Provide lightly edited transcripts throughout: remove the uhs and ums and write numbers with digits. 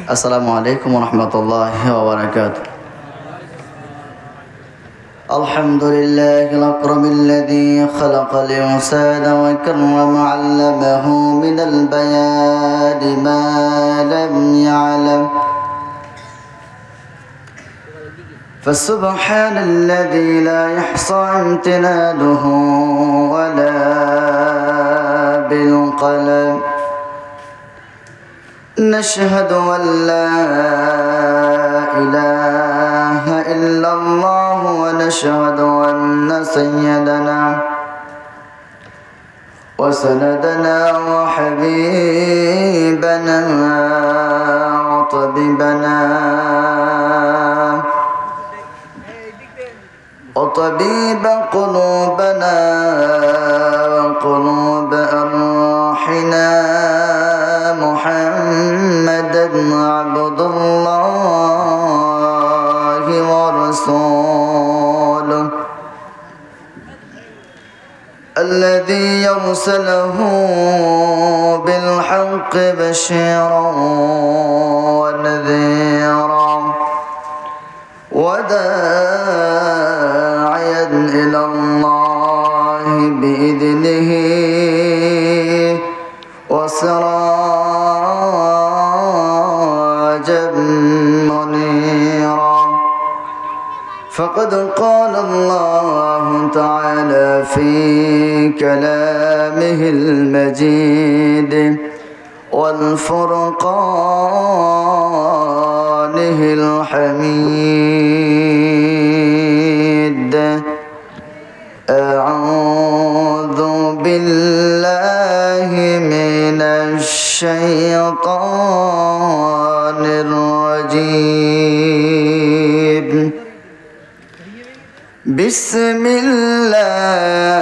আসসালামু আলাইকুম ওয়া রাহমাতুল্লাহি ওয়া বারাকাতুহু। আলহামদুলিল্লাহিল আকরামিল্লাযী খালাকাল ইনসানা ওয়া কাররামা 'allamahu মিনাল বায়ানি মা লাম ইয়া'লাম। فسبحان الذي لا يحصى امتنانه ولا بالقلم. نشهد أن لا إله إلا الله ونشهد أن سيدنا وسندنا وحبيبنا وطبيبنا وطبيب قلوبنا وقلوب أرواحنا محمدا عبد الله ورسوله الذي يرسله بالحق بشيرا ونذيرا وداعيا إلى الله بإذنه وسراجا منيرا. فقد قال الله تعالى في كلامه المجيد والفرقانه الحميد: أعوذ بالله من الشيطان الرجيم. بسم الله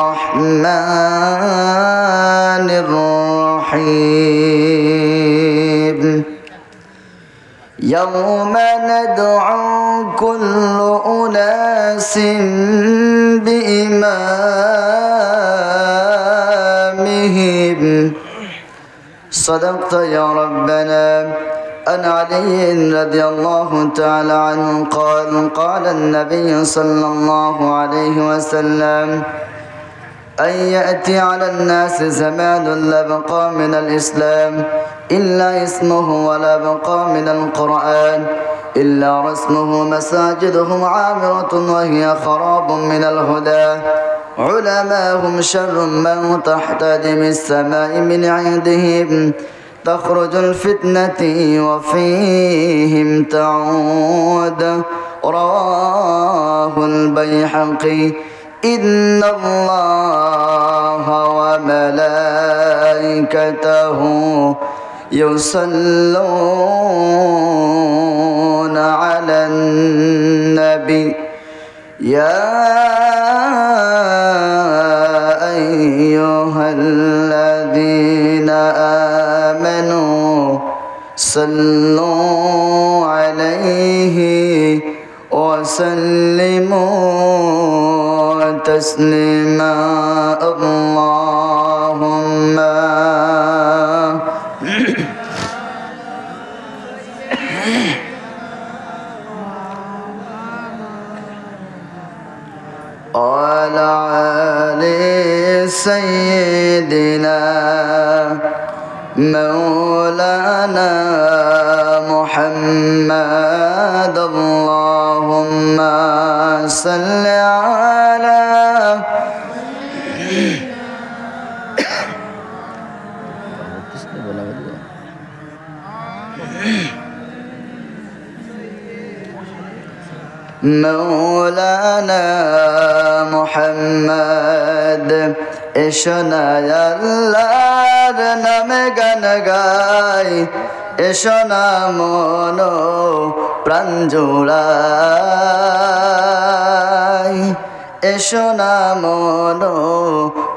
الرحمن الرحيم. يوم ندعو كل أناس بإمامهم. صدقت يا ربنا. عن علي رضي الله تعالى عنه قال: قال النبي صلى الله عليه وسلم: أن يأتي على الناس زمان لا بقى من الإسلام إلا اسمه ولا بقى من القرآن إلا رسمه مساجدهم عامرة وهي خراب من الهدى علماهم شر من تحت دم السماء من عندهم تخرج الفتنة وفيهم تعود. رواه البيهقي. إن الله وملائكته يصلون على النبي يا أيها الذين آمنوا صلوا عليه وسلموا تسليما. اللهم وعلى آل سيدنا مولانا محمد. اللهم صل على مولانا محمد. এসোনা আল্লাহর নামে গান গাই, এসোনা মন প্রাণ জোড়াই, এসোনা মন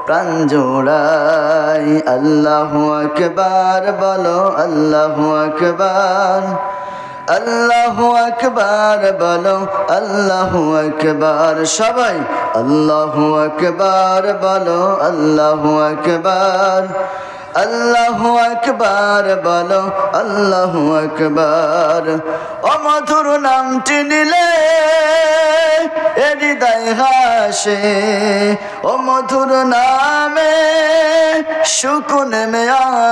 প্রাণ জোড়াই। আল্লাহু আকবার বলো, আল্লাহু আকবার, আল্লাহু আকবার বলো, আল্লাহু আকবার। সবাই আল্লাহু আকবার বলো, আল্লাহু আকবার, আল্লাহু আকবার বলো আল্লাহু আকবার। ও মধুর নামটি নিলে এ হৃদয় হাসে, ও মধুর নামে সুকুন মে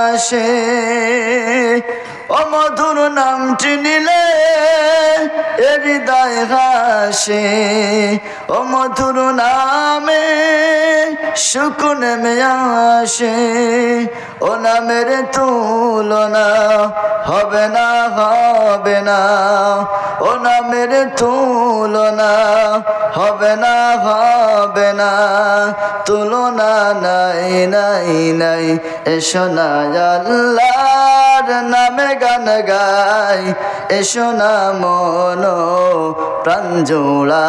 আসে। ও মধুর নামটি নিলে এ হৃদয় হাসে, ও মধুর নামে সুকুন মে আসে। ও নামের তুলনা হবে না হবে না, ও নামের তুলনা হবে না হবে না, তুলনা নাই নাই নাই। এসো না আল্লাহর নামে গান গাই, এসো না মন প্রাণ জোড়াই,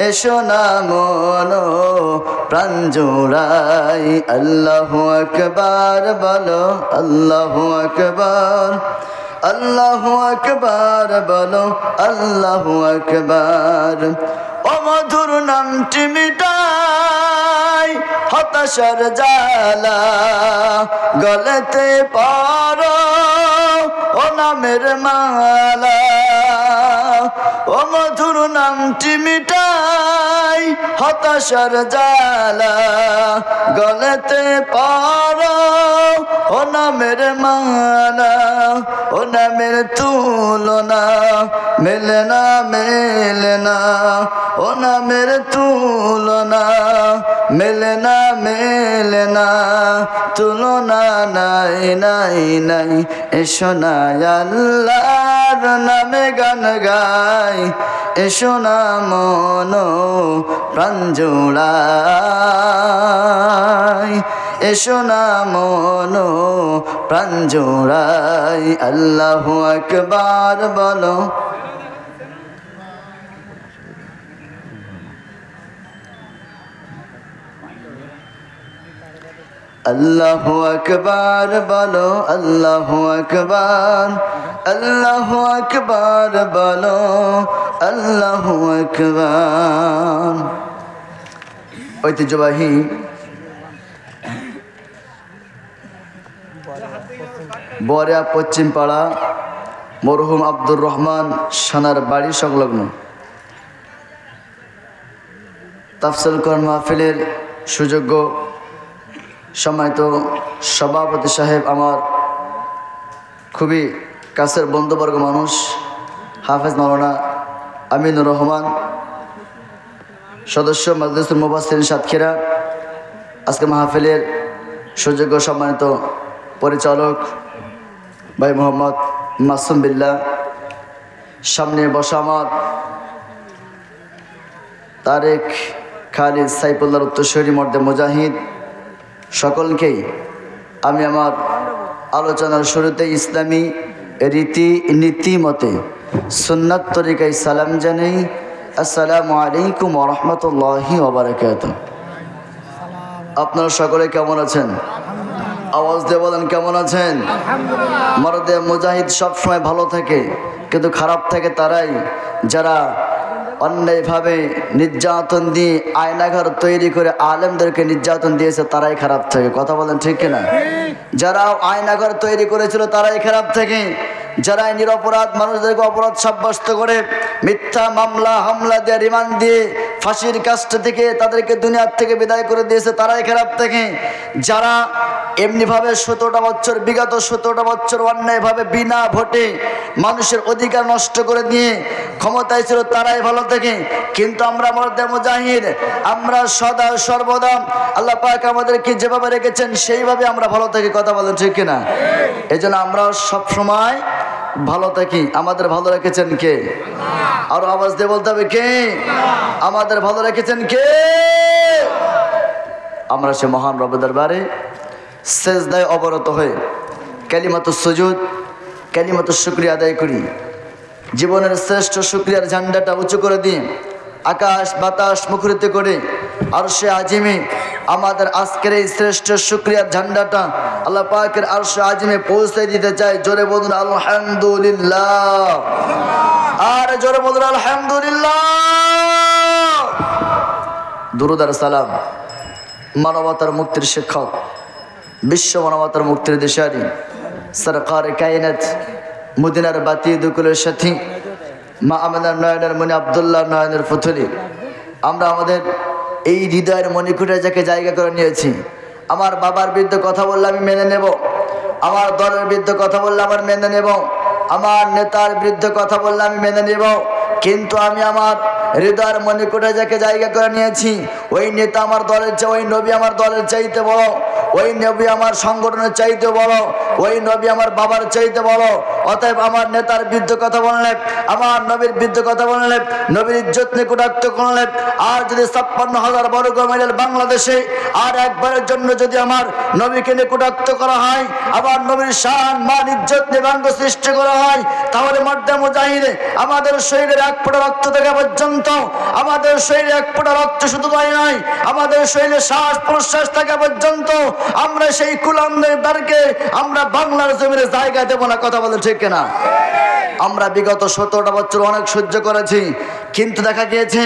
এসো না মন প্রাণ জোড়াই। আল্লাহু আকবার বলো আল্লাহু আকবার, আল্লাহু আকবার বলো আল্লাহু আকবার। ও মধুর নামটি মিটাই হতাশার জ্বালা, গলেতে পারো ও নামের মালা। ও মধুর নামটি মিটাই হতাশার জ্বালা, গলেতে পারো ও নামের মালা। ও নামের তুলনা মেলে না মেলে না, ও নামের তুলনা মেলে না মেলে না, তুলনা নাই নাই নাই। এসো না আল্লাহর নামে গান গাই, এসো না মন প্রাণ জোড়াই, এসো না মন প্রাণ জোড়াই। আল্লাহু আকবার বলো আল্লাহু আকবার বলো আল্লাহু আকবার, আল্লাহু আকবার বলো আল্লাহু আকবার। ঐতিহ্যবাহী বরেয়া পশ্চিম পাড়া মরহুম আব্দুর রহমান সানার বাড়ি সংলগ্ন তাফসীর কোরআন মাহফিলের সুযোগ্য সম্মানিত সভাপতি সাহেব, আমার খুবই কাছের বন্ধুবর্গ মানুষ হাফেজ মাওলানা আমিনুর রহমান, সদস্য মাজলিসুল মুফাসসিরিন সাতক্ষীরা, আজকে মাহফিলের সুযোগ্য সম্মানিত পরিচালক ভাই মোহাম্মদ মাসুম বিল্লাহ, সামনে বসা আমার তারেক খালিদ সাইফুল্লাহর উত্তরসূরি মর্দে মুজাহিদ, সকলকেই আমি আমার আলোচনার শুরুতে ইসলামী রীতি নীতি মতে সুন্নাত তরিকায় সালাম জানাই। আসসালামু আলাইকুম ওয়া রাহমাতুল্লাহি ওয়া বারাকাতুহু। আপনারা সকলে কেমন আছেন? আওয়াজ দিয়ে বলেন কেমন আছেন? মর্দে মুজাহিদ সবসময় ভালো থাকে, কিন্তু খারাপ থাকে তারাই যারা অন্যায়ভাবে নির্যাতন দিয়ে আয়নাঘর তৈরি করে আলেমদেরকে নির্যাতন দিয়েছে, তারাই খারাপ থাকে। কথা বলেন ঠিক কিনা? যারা আয়নাঘর তৈরি করেছিল তারাই খারাপ থাকে, যারা নিরপরাধ মানুষদেরকে অপরাধ সাব্যস্ত করে মিথ্যা মামলা হামলা দিয়ে রিমান্ড দিয়ে ফাঁসির কাষ্ট থেকে তাদেরকে দুনিয়ার থেকে বিদায় করে দিয়েছে, তারাই খারাপ থাকে। যারা এমনিভাবে 17টা বছর বিগত 17টা বছর অন্যায়ভাবে বিনা ভোটে মানুষের অধিকার নষ্ট করে দিয়ে ক্ষমতায় ছিল, তারাই ভালো থাকে। কিন্তু আমরা মর্দে মুজাহিদ আমরা সদা সর্বদা আল্লাহ পাক আমাদেরকে যেভাবে রেখেছেন সেইভাবে আমরা ভালো থাকি। কথা বলেন ঠিক কিনা? এই জন্য আমরা সবসময় ভালো থাকি। আমাদের ভালো রেখেছেন কে? আর আওয়াজ দিয়ে বলতে হবে কে? আমাদের ভালো রেখেছেন কে? আমরা সে মহান রবের দরবারে সেজদায় অবরত হয়ে কালিমাতুস সুজুদ কালিমাতুস শুকরিয়া আদায় করি। জীবনের শ্রেষ্ঠ শুকরিয়ার ঝান্ডাটা উঁচু করে দিয়ে আকাশ বাতাস মুখরিত করে আরশে আজিমে আমাদের আজকের এই শ্রেষ্ঠ শুকরিয়ার ঝান্ডাটা আল্লাহ পাকের আরশে আজিমে পৌঁছে দিতে চাই। জোরে বলুন আলহামদুলিল্লাহ, আর জোরে বলুন আলহামদুলিল্লাহ। দুরূদ আর সালাম মানবতার মুক্তির শিক্ষক, বিশ্ব মানবতার মুক্তির দিশারি, সরকার কায়নাত, মদিনার বাতি দুকুলের সাথী, মা আমাদের নয়নের মনি আবদুল্লাহ নয়নের পুতুলি। আমরা আমাদের এই হৃদয়ের মণিকুটে যাকে জায়গা করে নিয়েছি। আমার বাবার বিরুদ্ধে কথা বললে আমি মেনে নেব, আমার দলের বিরুদ্ধে কথা বললে আমার মেনে নেব, আমার নেতার বিরুদ্ধে কথা বললে আমি মেনে নেব, কিন্তু আমি আমার হৃদয়ের মণিকুটে যাকে জায়গা করে নিয়েছি, ওই নেতা আমার দলের চেয়ে, ওই নবী আমার দলের চাইতে বড়, ওই নবী আমার সংগঠনের চাইতে বড়, ওই নবী আমার বাবার চাইতে বড়। অতএব আমার নেতার বিরুদ্ধে কথা বললে, আমার নবীর বিরুদ্ধে কথা বললে, নবীর ইজ্জত নিয়ে কটাক্ষ করলে, আর যদি 56,000 বর্গ মাইলের বাংলাদেশে আর একবারের জন্য যদি আমার নবীকে নিয়ে কটাক্ষ করা হয়, আবার নবীর শান মান ইজ্জত নিয়ে ব্যঙ্গ সৃষ্টি করা হয়, তাহলে মর্দে মুজাহিদে আমাদের শরীরের এক ফোঁটা রক্ত থাকা পর্যন্ত, আমাদের শরীরে এক ফোঁটা রক্ত শুধু তাই নয়, আমাদের শরীরে শ্বাস প্রশ্বাস থাকা পর্যন্ত আমরা সেই কুলামদের দ্বারকে আমরা বাংলার জমিনে জায়গা দেব না। কথা বলে ঠিক কিনা? আমরা বিগত 17টা বছর অনেক সহ্য করেছি, কিন্তু দেখা গিয়েছে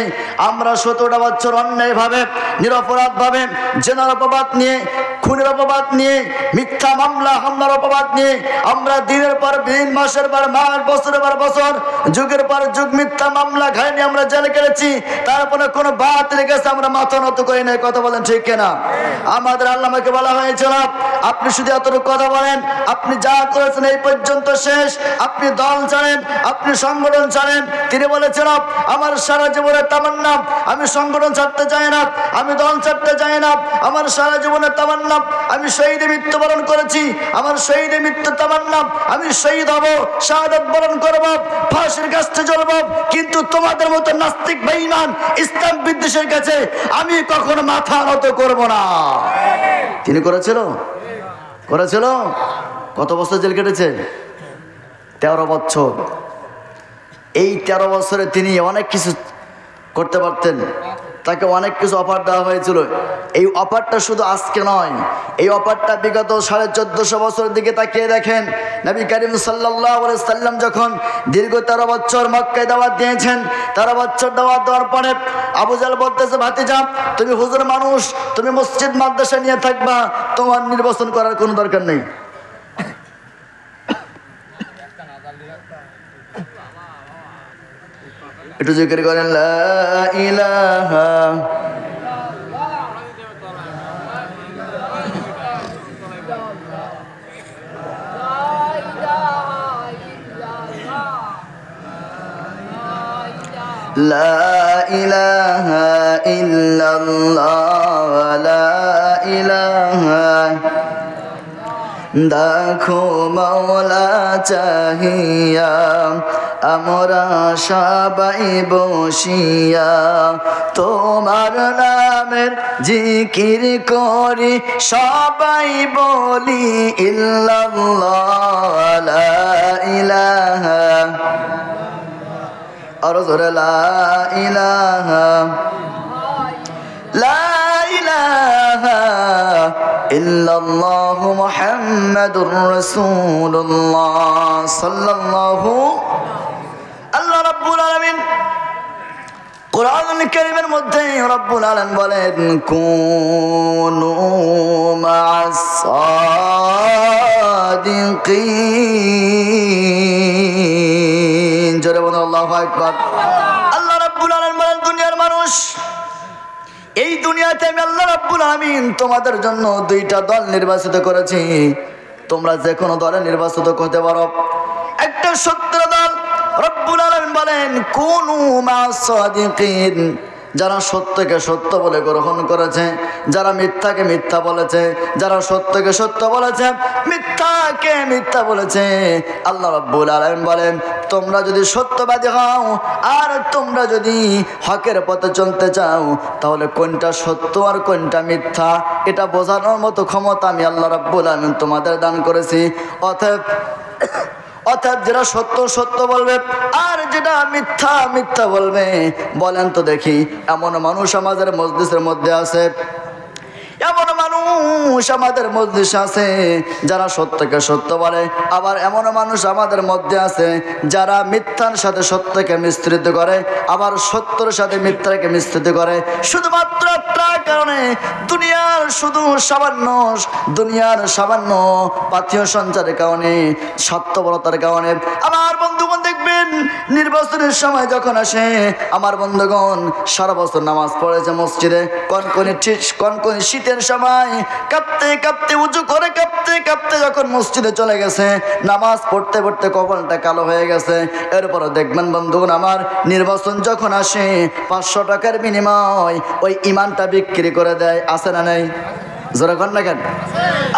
আমরা 17টা বছর অন্যায়ভাবে নিরপরাধভাবে জেনার অপবাদ নিয়ে, খুনের অপবাদ নিয়ে, মিথ্যা মামলা হামলার অপবাদ নিয়ে আমরা দিনের পর দিন, মাসের পর মাস, বছরের পর বছর, যুগের পর যুগ মিথ্যা মামলা ঘাইনি আমরা জেলে কেটেছি। তারপরে কোনো বাতিলের কাছে আমরা মাথা নত করি নাই। কথা বলেন ঠিক কিনা? আমাদের আল্লামাকে বলা হয়েছিল, আপনি শুধু এতটুকু কথা বলেন, আপনি যা করেছেন এই পর্যন্ত শেষ, আপনি দল জানেন, আপনি সংগঠন জানেন। তিনি বলেছেন, আমার সারা জীবনের তামান্না, আমি সংগঠন ছাড়তে চাই না, আমি দল ছাড়তে চাই না, আমার সারা জীবনের তামান্না আমি শহীদে মৃত্যুবরণ করেছি, আমার শহীদে মৃত্যু তামান্না আমি শহীদ হব, শাহাদাত বরণ করব, ফাঁসির কাছে জ্বলব, কিন্তু তোমাদের মতো নাস্তিক বেঈমান ইসলাম বিদ্বেষের কাছে আমি কখনো মাথা নত করব না। তিনি করেছিল? কত বছর জেল কেটেছে? 13 বছর। এই 13 বছরে তিনি অনেক কিছু করতে পারতেন, তাকে অনেক কিছু অফার দেওয়া হয়েছিল। এই অফারটা শুধু আজকে নয়, এই অফারটা বিগত 1450 বছরের দিকে তাকিয়ে দেখেন। নবী করিম সাল্লাল্লাহু আলাইহি সাল্লাম যখন দীর্ঘ 13 বছর মক্কায় দাওয়াত দিয়েছেন, 13 বছর দাওয়াত দেওয়ার পরে আবু জাহল বলতেছে, ভাতিজা তুমি হুজুর মানুষ, তুমি মসজিদ মাদ্রাসা নিয়ে থাকবা, তোমার নির্বাচন করার কোনো দরকার নেই। একটু জিকির করেন, লা ইলাহা লা ইলাহা ইল্লাল্লাহ, লা ইলাহা। দেখো মাওলা চাহিয়া আমরা সবাই বসিয়া তোমার নামের জিকির করি, সবাই বলি ইল্লাল্লাহ, লা ইলাহা, আর জোরে লা ইলাহা, লা ইলাহা ইল্লাল্লাহ মুহাম্মাদুর রাসূলুল্লাহ সাল্লাল্লাহু। আল্লাহ রাব্বুল আলামিন কোরআনুল কারীমের মধ্যে রাব্বুল আলামিন বলেন, কুনু মা'আস সাদিকিন। জোরে বলুন আল্লাহু আকবার। আল্লাহ রাব্বুল আলামিন বলেন, দুনিয়ার মানুষ, এই দুনিয়াতে আমি আল্লাহ রাব্বুল আলামিন তোমাদের জন্য 2টা দল নির্বাচিত করেছি, তোমরা যে কোনো দলে নির্বাচিত করতে পারো। একটা সত্য দল, রব্বুল আলামিন বলেন কুনু মা'আস সাদিকিন, যারা সত্যকে সত্য বলে গ্রহণ করেছে, যারা মিথ্যাকে মিথ্যা বলেছে, যারা সত্যকে সত্য বলেছে, মিথ্যাকে মিথ্যা বলেছে। আল্লাহ রাব্বুল আলামিন বলেন, তোমরা যদি সত্যবাদী হও আর তোমরা যদি হকের পথে চলতে চাও, তাহলে কোনটা সত্য আর কোনটা মিথ্যা এটা বোঝানোর মতো ক্ষমতা আমি আল্লাহ রাব্বুল আলামিন তোমাদের দান করেছি। অর্থাৎ যেটা সত্য সত্য বলবে আর যেটা মিথ্যা মিথ্যা বলবে। বলেন তো দেখি, এমন মানুষ আমাদের মজলিসের মধ্যে আছে, এমন মানুষ আমাদের মধ্যে আছে যারা সত্যকে সত্য বলে, আবার এমন মানুষ আমাদের মধ্যে আছে যারা মিথ্যার সাথে সত্যকে মিশ্রিত করে, আবার সত্যের সাথে মিথ্যাকে মিশ্রিত করে। শুধুমাত্র তার কারণে দুনিয়ার সামান্য পাথীয় সঞ্চারের কারণে, স্বার্থপরতার কারণে। আমার বন্ধুগণ দেখবেন নির্বাচনের সময় যখন আসে, আমার বন্ধুগণ সারা বছর নামাজ পড়েছে মসজিদে, কনকনে শীতের সময় কাঁপতে কাঁপতে উঁচু করে কাঁপতে কাঁপতে যখন মসজিদে চলে গেছে, নামাজ পড়তে পড়তে কপালটা কালো হয়ে গেছে। এরপরে দেখবেন বন্ধুগণ আমার নির্বাচন যখন আসে 500 টাকার বিনিময় ওই ইমানটা বিক্রি করে দেয়, আছে না নাই? জোরে কর না কেন?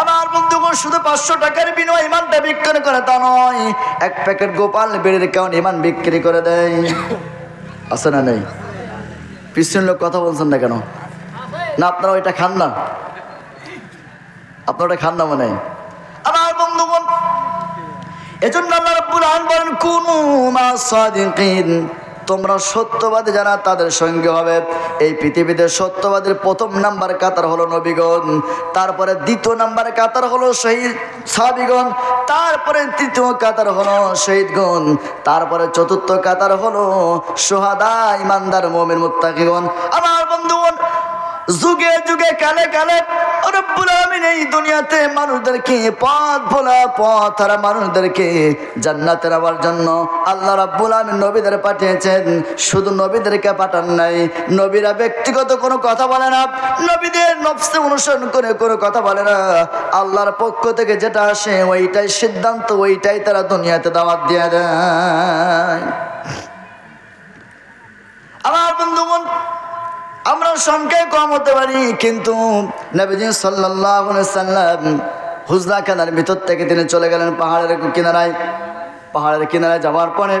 আমার বন্ধুগণ শুধু 500 টাকার বিনিময় ইমানটা বিক্রি করে তা নয়, এক প্যাকেট গোপাল বেড়ের কারণে ইমান বিক্রি করে দেয়, আছে না নাই? পিছন লোক কথা বলছেন না কেন? না আপনারা ওইটা খান না? আপনারা ওটা খান না মানে? আমার বন্ধুগণ এজন্য আল্লাহ রাব্বুল আলামিন বলেন কুনু মা'আস সাদিকিন, তোমরা সত্যবাদী যারা তাদের সঙ্গে হবে। এই পৃথিবীতে সত্যবাদীর প্রথম নাম্বার কাতার হলো নবীগণ, তারপরে দ্বিতীয় নাম্বার কাতার হলো শহীদ সাহাবীগণ, তারপরে তৃতীয় কাতার হলো শহীদগণ, তারপরে চতুর্থ কাতার হলো শুহাদা, ইমানদার, মুমিন, মুত্তাকিগণ। আমার বন্ধুগণ যুগে যুগে কালে কালে রব্বুল আলামিন এই দুনিয়াতে মানুষদেরকে পথ হারা মানুষদেরকে জান্নাতে যাওয়ার জন্য আল্লাহ রাব্বুল আলামিন নবীদের পাঠিয়েছেন। শুধু নবীদেরকে পাঠান নাই, নবীরা ব্যক্তিগত কোনো কথা বলে না, নবীদের নফসে অনুসরণ করে কোনো কথা বলে না। আল্লাহর পক্ষ থেকে যেটা আসে ওইটাই সিদ্ধান্ত, ওইটাই তারা দুনিয়াতে দাওয়াত দিয়ে দেয়। আমার বন্ধুগণ আমরা সংখ্যায় কম হতে পারি, কিন্তু নবীজি সাল্লাল্লাহু আলাইহি সাল্লাম হুজরা খানার ভিতর থেকে তিনি চলে গেলেন পাহাড়ের কিনারায় যাওয়ার পরে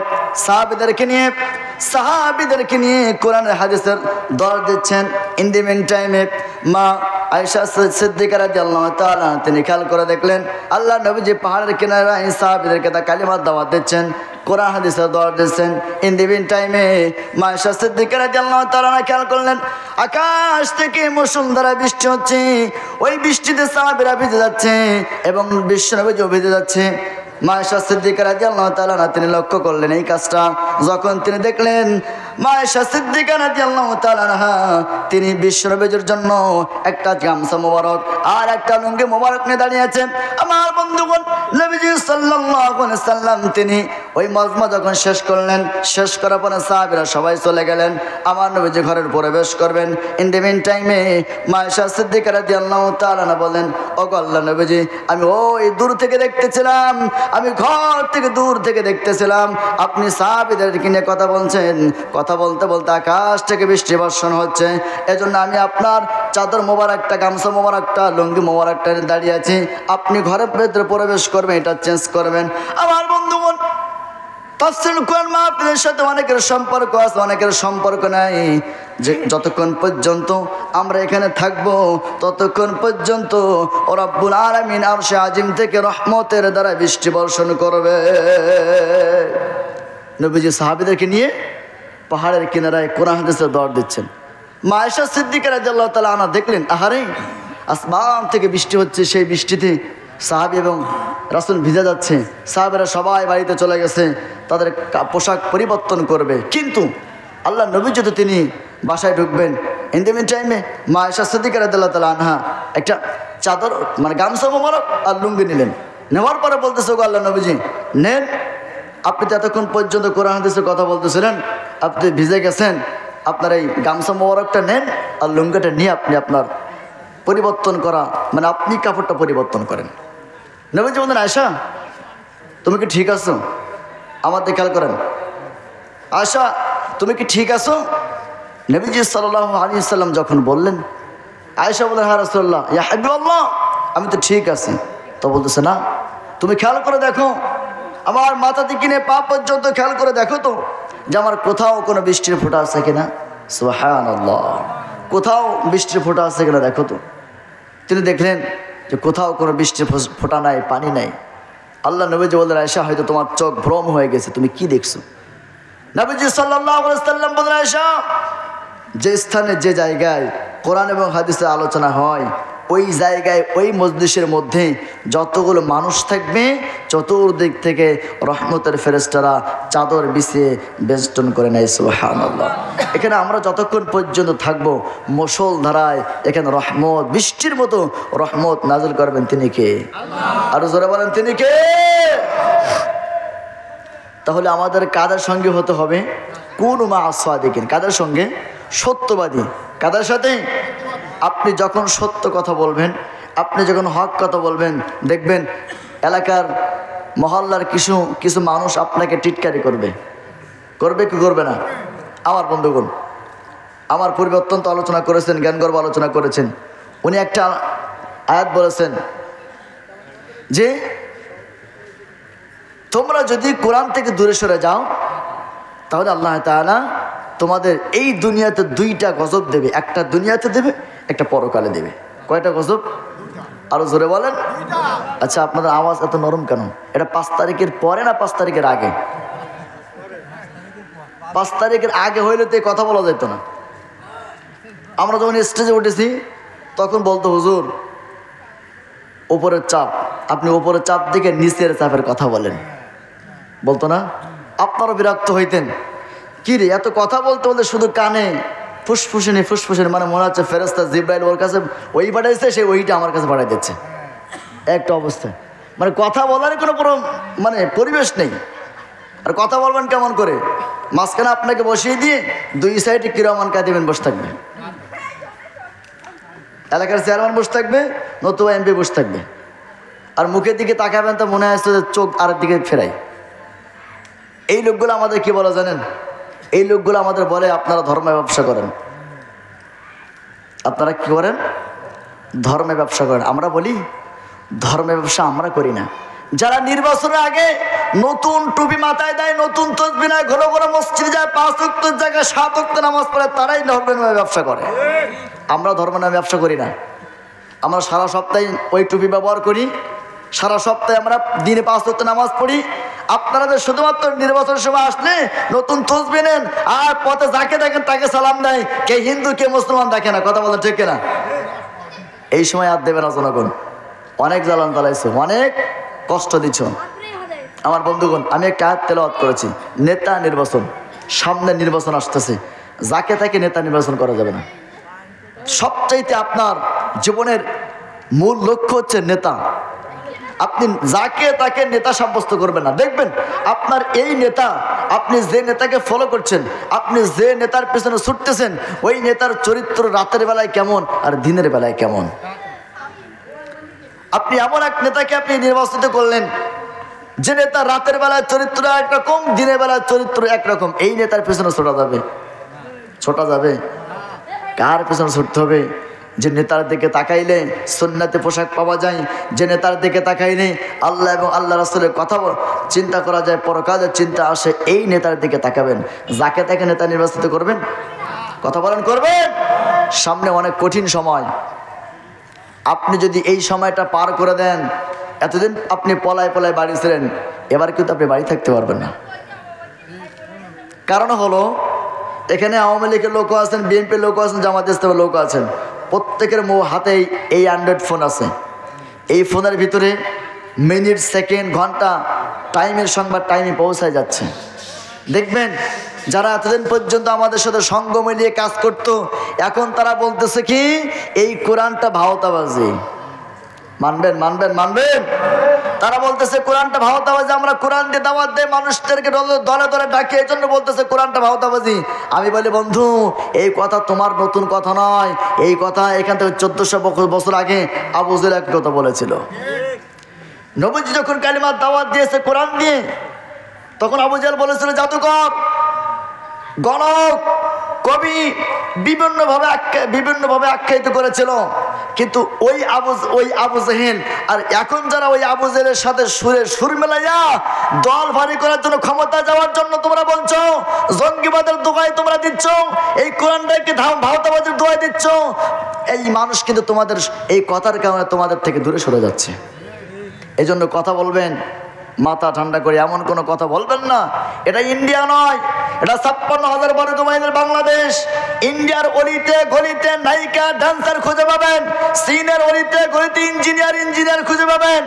সাহাবীদেরকে নিয়ে কোরআনের হাদিসের দর দিচ্ছেন। ইন দি মিন টাইমে মা আয়েশা সিদ্দিকা রাদিয়াল্লাহু তাআলা তিনি খেয়াল করে দেখলেন আল্লাহ নবীজি পাহাড়ের কিনারায় সাহাবীদেরকে তা কালিমার দাওয়াত দিচ্ছেন, কোরআন হাদিসের দর দিচ্ছেন। ইন দি মিন টাইমে মা আয়েশা সিদ্দিকা রাদিয়াল্লাহু তাআলা খেয়াল করলেন আকাশ থেকে মুষলধারে বৃষ্টি হচ্ছে, ওই বৃষ্টিতে সাহাবীরা ভিজে যাচ্ছে এবং বিশ্বনবীও ভিজে যাচ্ছে। মা আয়েশা সিদ্দিকা রাদিয়াল্লাহু তাআলা তিনি লক্ষ্য করলেন এই কাজটা, যখন তিনি দেখলেন মা আয়েশা সিদ্দিকা রাদিয়াল্লাহু তাআলা তিনি বিশ্বনবীর জন্য একটা গামছা মোবারক আর একটা লুঙ্গি মোবারক নিয়ে দাঁড়িয়ে আছেন। আমার বন্ধুগণ নবীজি সাল্লাল্লাহু আলাইহি সাল্লাম তিনি ওই মজমা যখন শেষ করলেন, শেষ করার পরে সাহাবীরা সবাই চলে গেলেন, আমার নবীজি ঘরের প্রবেশ করবেন। ইন দ্য মিন টাইমে মা আয়েশা সিদ্দিকা রাদিয়াল্লাহু তাআলা বলেন ও আল্লাহর নবীজি, আমি ওই দূর থেকে দেখতেছিলাম, আমি ঘর থেকে দূর থেকে দেখতেছিলাম আপনি সাহাবীদেরকে নিয়ে কথা বলছেন, কথা বলতে বলতে আকাশ থেকে বৃষ্টি বর্ষণ হচ্ছে, এজন্য আমি আপনার চাদর মোবারকটা, গামছা মোবারকটা, লুঙ্গি মোবারকটা দাঁড়িয়ে আছি, আপনি ঘরের ভেতরে প্রবেশ করবেন, এটা চেঞ্জ করবেন। আমার বন্ধুগণ তাফসীরুল কোরআন মাহফিলের সাথে অনেকের সম্পর্ক আছে, অনেকের সম্পর্ক নাই। যে যতক্ষণ পর্যন্ত আমরা এখানে থাকবো ততক্ষণ পর্যন্ত রব্বুল আলামিন আরশে আজিম থেকে রহমতের দ্বারা বৃষ্টি বর্ষণ করবে। নবীজি সাহাবীদেরকে নিয়ে পাহাড়ের কিনারায় কোরআন হাদিসের দর দিচ্ছেন। মা আয়েশা সিদ্দিকা রাদিয়াল্লাহু তাআলা আনহা দেখলেন আহারে আসমান থেকে বৃষ্টি হচ্ছে, সেই বৃষ্টিতে সাহাবী এবং রাসূল ভিজে যাচ্ছে, সাহাবীরা সবাই বাড়িতে চলে গেছে, তাদের পোশাক পরিবর্তন করবে, কিন্তু আল্লাহ নবী যদি তিনি বাসায় ঢুকবেন। ইন দ্য মিন টাইমে মা আয়েশা সিদ্দিকা রাদিয়াল্লাহু তাআলা আনহা একটা চাদর মানে গামছা মোবারক আর লুঙ্গি নিলেন, নেওয়ার পরে বলতেছে গো আল্লাহ নবীজি নেন, আপনি তো এতক্ষণ পর্যন্ত কোরআন হাদিসের কথা বলতেছিলেন, আপনি ভিজে গেছেন, আপনার এই গামছা মোবারকটা নেন আর লুঙ্গিটা নিয়ে আপনি আপনার পরিবর্তন করা মানে আপনি কাপড়টা পরিবর্তন করেন। নবীজি বলেন আয়েশা তুমি কি ঠিক আছো? আমার দিকে খেয়াল করেন, আয়েশা তুমি কি ঠিক আছো? নবীজি সাল্লাল্লাহু আলাইহি সাল্লাম যখন বললেন, আয়েশা বলেন হ্যাঁ রাসূলুল্লাহ ইয়া হাবিবাল্লাহ আমি তো ঠিক আছি। তো বলতেছে না তুমি খেয়াল করে দেখো, আমার মাথা থেকে নিয়ে পা পর্যন্ত খেয়াল করে দেখো তো যে আমার কোথাও কোনো বৃষ্টির ফোঁটা আছে কিনা। সুবহানাল্লাহ, কোথাও বৃষ্টির ফোঁটা আছে কিনা দেখো তো। তিনি দেখলেন যে কোথাও কোনো বৃষ্টির ফোঁটা নাই, পানি নাই। আল্লাহ নবীজি বললেন আয়েশা হয়তো তোমার চোখ ভ্রম হয়ে গেছে, তুমি কি দেখছো? নবীজি সাল্লাল্লাহু আলাইহি সাল্লাম বললেন আয়েশা যে স্থানে যে জায়গায় কোরআন এবং হাদিসের আলোচনা হয় ওই জায়গায় ওই মজলিসের মধ্যে যতগুলো মানুষ থাকবে চতুর্দিক থেকে রহমতের ফেরেশতারা চাদর বিছিয়ে বেষ্টন করে নেয়। সুবহানাল্লাহ। এখানে আমরা যতক্ষণ পর্যন্ত থাকবো মুষল ধারায় এখানে রহমত বৃষ্টির মতো রহমত নাজিল করবেন তিনি কে? আরো জোরে বলেন তিনি কে? তাহলে আমাদের কাদের সঙ্গে হতে হবে? কুনু মা'আস সাদিকিন। কাদের সঙ্গে? সত্যবাদী। কাদের সাথে? আপনি যখন সত্য কথা বলবেন, আপনি যখন হক কথা বলবেন, দেখবেন এলাকার মহল্লার কিছু কিছু মানুষ আপনাকে টিটকারি করবে। করবে কি করবে না? আমার বন্ধুগণ, আমার পূর্বে অত্যন্ত আলোচনা করেছেন, জ্ঞানগর্ভ আলোচনা করেছেন। উনি একটা আয়াত বলেছেন যে তোমরা যদি কোরআন থেকে দূরে সরে যাও তাহলে আল্লাহ তাআলা তোমাদের এই দুনিয়াতে দুইটা গজব দেবে। একটা দুনিয়াতে দেবে, একটা পরকালে দেবে। কয়টা গজব? আরো জোরে বলেন। আচ্ছা, আপনাদের আওয়াজ এত নরম কেন? এটা 5 তারিখের পরে না 5 তারিখের আগে? 5 তারিখের আগে হইলে তো এই কথা বলা যেত না। আমরা যখন স্টেজে উঠেছি তখন বলতো হুজুর উপরের চাপ, আপনি উপরের চাপ দিকে নিচের চাপের কথা বলেন, বলতো না? আপনারও বিরক্ত হইতেন, কি রে এত কথা বলতে বলতে শুধু কানে ফুসফুসিনি ফুসফুসিনি, মানে মনে হচ্ছে ফেরেশতা জিবরাইল ওর কাছে ওই পাঠাইছে, সে ওইটা আমার কাছে পাঠাই দিচ্ছে। একটা অবস্থা, মানে কথা বলার কোনো মানে পরিবেশ নেই। আর কথা বলবেন কেমন করে? মাঝখানে আপনাকে বসিয়ে দিয়ে দুই সাইডে কিরমান কাদিবেন বসে থাকবে, এলাকার চেয়ারম্যান বসে থাকবে, নতুবা এমপি বসে থাকবে, আর মুখের দিকে তাকাবেন তো মনে আসছে যে চোখ আরেক দিকে ফেরাই। এই লোকগুলো আমাদের কি বলে জানেন? এই লোকগুলো আমাদের বলে আপনারা ধর্মে ব্যবসা করেন। আপনারা কি করেন? ধর্মে ব্যবসা করেন। আমরা বলি ধর্মে ব্যবসা আমরা করি না। যারা নির্বাচনের আগে নতুন টুপি মাথায় দেয়, নতুন তসবিহ নেয়, ঘন ঘন মসজিদে যায়, 5 ওয়াক্তের জায়গায় 7 ওয়াক্ত নামাজ পড়ে, তারাই ধর্মের নামে ব্যবসা করে। আমরা ধর্মের নামে ব্যবসা করি না। আমরা সারা সপ্তাহে ওই টুপি ব্যবহার করি, সারা সপ্তাহে আমরা দিনে 5 ওয়াক্ত নামাজ পড়ি। আপনারা যে শুধুমাত্র নির্বাচনের সময় আসলে নতুন তসবিহ নেন আর পথে যাকে দেখেন তাকে সালাম দেয়, কে হিন্দু কে মুসলমান দেখে না। কথা বলেন ঠিক না? এই সময় আর দেবে না জনগণ। অনেক জ্বালান জ্বালাইছো, অনেক কষ্ট দিচ্ছ। আমার বন্ধুগণ, আমি একটা আয়াত তেলাওয়াত করেছি, নেতা নির্বাচন। সামনে নির্বাচন আসতেছে, যাকে তাকে নেতা নির্বাচন করা যাবে না। সবচাইতে আপনার জীবনের মূল লক্ষ্য হচ্ছে নেতা। আপনি যাকে তাকে নেতা সাব্যস্ত করবেন না। দেখবেন আপনার এই নেতা, আপনি যে নেতাকে ফলো করছেন, আপনি যে নেতার পেছনে ছুটতেছেন, ওই নেতার চরিত্র রাতের বেলায় কেমন আর দিনের বেলায় কেমন। আপনি এমন এক নেতাকে আপনি নির্বাচিত করলেন যে নেতা রাতের বেলায় চরিত্র একরকম, দিনের বেলায় চরিত্র একরকম। এই নেতার পেছনে ছোটা যাবে? ছোটা যাবে? কার পেছনে ছুটতে হবে? যে নেতার দিকে তাকাইলে সুন্নাতে পোশাক পাওয়া যায়, যে নেতার দিকে তাকাইলে আল্লাহ এবং আল্লাহ রাসূলের কথা চিন্তা করা যায়, পরকালের চিন্তা আসে, এই নেতার দিকে তাকাবেন। যাকে তাকে নেতা নির্বাচিত করবেন? কথা বলেন, করবেন? সামনে অনেক কঠিন সময়। আপনি যদি এই সময়টা পার করে দেন, এতদিন আপনি পলায় পলায় বাড়ি ছিলেন, এবার কিন্তু আপনি বাড়ি থাকতে পারবেন না। কারণ হলো এখানে আওয়ামী লীগের লোক আছেন, বিএনপির লোক আছেন, জামাত ইসলামের লোক আছেন, প্রত্যেকের হাতেই এই অ্যান্ড্রয়েড ফোন আছে। এই ফোনের ভিতরে মিনিট, সেকেন্ড, ঘন্টা, টাইমের সংবাদ টাইমে পৌঁছায় যাচ্ছে। দেখবেন যারা এতদিন পর্যন্ত আমাদের সাথে সঙ্গ মিলিয়ে কাজ করতো, এখন তারা বলতেছে কি এই কোরআনটা ভাওতাবাজি। মানবেন মানবেন মানবেন? তারা বলতেছে কোরআনটা ভাওতাবাজি। আমরা কোরআন দিয়ে দাওয়াত দেয়, মানুষদেরকে দলে দলে ডাকি, এই জন্য বলতেছে কোরআনটা ভাওতাবাজি। আমি বলি বন্ধু, এই কথা তোমার নতুন কথা নয়। এই কথা এখান থেকে 1400 বছর আগে আবু জেহেল এক কথা বলেছিল। নবীজি যখন কালিমার দাওয়াত দিয়েছে কোরআন দিয়ে, তখন আবু জেহেল বলেছিল জাদুকর, গণক, কবি, বিভিন্নভাবে আখ্যায়িত করেছিল। কিন্তু ওই আবু জেহেল আর এখন যারা ওই আবু জেহেলের সাথে সুর মেলাইয়া দল ভারী করার জন্য, ক্ষমতা যাওয়ার জন্য তোমরা বলছো, জঙ্গিবাদের দোহাই তোমরা দিচ্ছ, এই কোরআনটাকে ভাওতাবাজির দোহাই দিচ্ছ, এই মানুষ কিন্তু তোমাদের এই কথার কারণে তোমাদের থেকে দূরে সরে যাচ্ছে। এই জন্য কথা বলবেন, মাথা ঠান্ডা করে এমন কোনো কথা বলবেন না। এটা ইন্ডিয়া নয়, এটা 56,000 বর্গ মাইলের বাংলাদেশ। ইন্ডিয়ার অলিতে গলিতে নায়িকা ডান্সার খুঁজে পাবেন, চীনের অলিতে গলিতে ইঞ্জিনিয়ার খুঁজে পাবেন,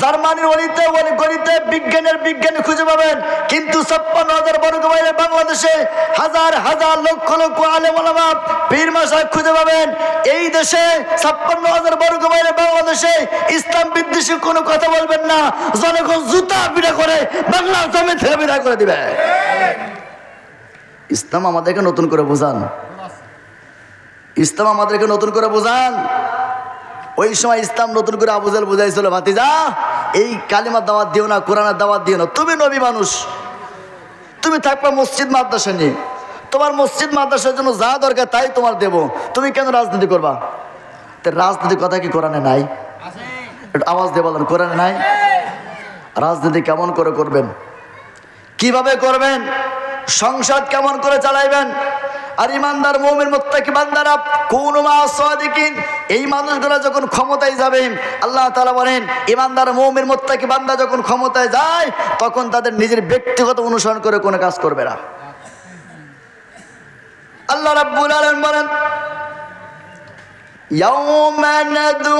জার্মানির অলিতে গলিতে বিজ্ঞানী খুঁজে পাবেন। কিন্তু 56,000 বর্গ মাইলের বাংলাদেশে হাজার হাজার লক্ষ লক্ষ আলেম ওলামা পীর মাশায়েখ খুঁজে পাবেন। এই দেশে 56,000 বর্গ মাইলের বাংলাদেশে ইসলাম বিদ্বেষী কোনো কথা বলবেন না, জনগণ জুতা পিটা করে বাংলা জমি থেকে বিদা করে দিবে। ইসলাম আমাদেরকে নতুন করে বোঝান, ইসলাম আমাদেরকে নতুন করে বোঝান। ওই সময় ইসলাম নতুন করে আবু জাহেল বুঝাইছিল, ভাতিজা এই কালিমার দাওয়াত দিও না, কোরআনের দাওয়াত দিও না, তুমি নবী মানুষ, তুমি থাকবা মসজিদ মাদ্রাসা নিয়ে, তোমার মসজিদ মাদ্রাসার জন্য যা দরকার তাই তোমার দেব, তুমি কেন রাজনীতি করবা? রাজনীতির কথা কি কোরআনে নাই? একটু আওয়াজ দিয়ে বলেন, কোরআনে নাই? রাজনীতি কেমন করে করবেন, কিভাবে করবেন, সংসদ কেমন করে চালাইবেন? আর ইমানদার মুমিন মুত্তাকি বান্দারা কুনু মা সাদিকিন, এই মানুষগুলো যখন ক্ষমতায় যাবে, আল্লাহ তাআলা বলেন ইমানদার মুমিন মুত্তাকি বান্দা যখন ক্ষমতায় যায় তখন তাদের নিজের ব্যক্তিগত অনুসরণ করে কোনো কাজ করবে না। আল্লাহ রাব্বুল আলামিন বলেন ইয়াউমা নাদউ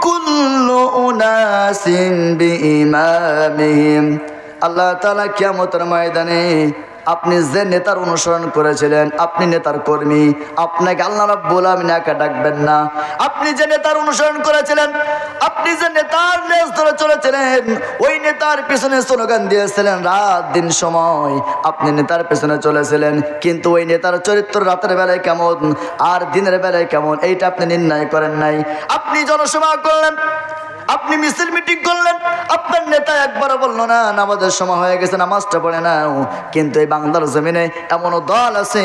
কুল্লু উনাসিন বিইমামিহিম, আল্লাহ তাআলা কিয়ামতের ময়দানে আপনি যে নেতার অনুসরণ করেছিলেন, আপনি নেতার কর্মী, আপনাকে আল্লাহ রাব্বুল আলামিন একা ডাকবেন না। আপনি যে নেতার অনুসরণ করেছিলেন, আপনি যে নেতার লেজ ধরে চলেছিলেন, ওই নেতার পিছনে স্লোগান দিয়েছিলেন রাত দিন সময়, আপনি নেতার পিছনে চলেছিলেন, কিন্তু ওই নেতার চরিত্র রাতের বেলায় কেমন আর দিনের বেলায় কেমন এইটা আপনি নির্ণয় করেন নাই। আপনি জনসভা করলেন, আপনি মিছিল মিটিং করলেন, আপনার নেতা একবারও বললো না নামাজের সময় হয়ে গেছে, নামাজটা পড়ে নাও। কিন্তু এই বাংলার জমিনে এমনও দল আছে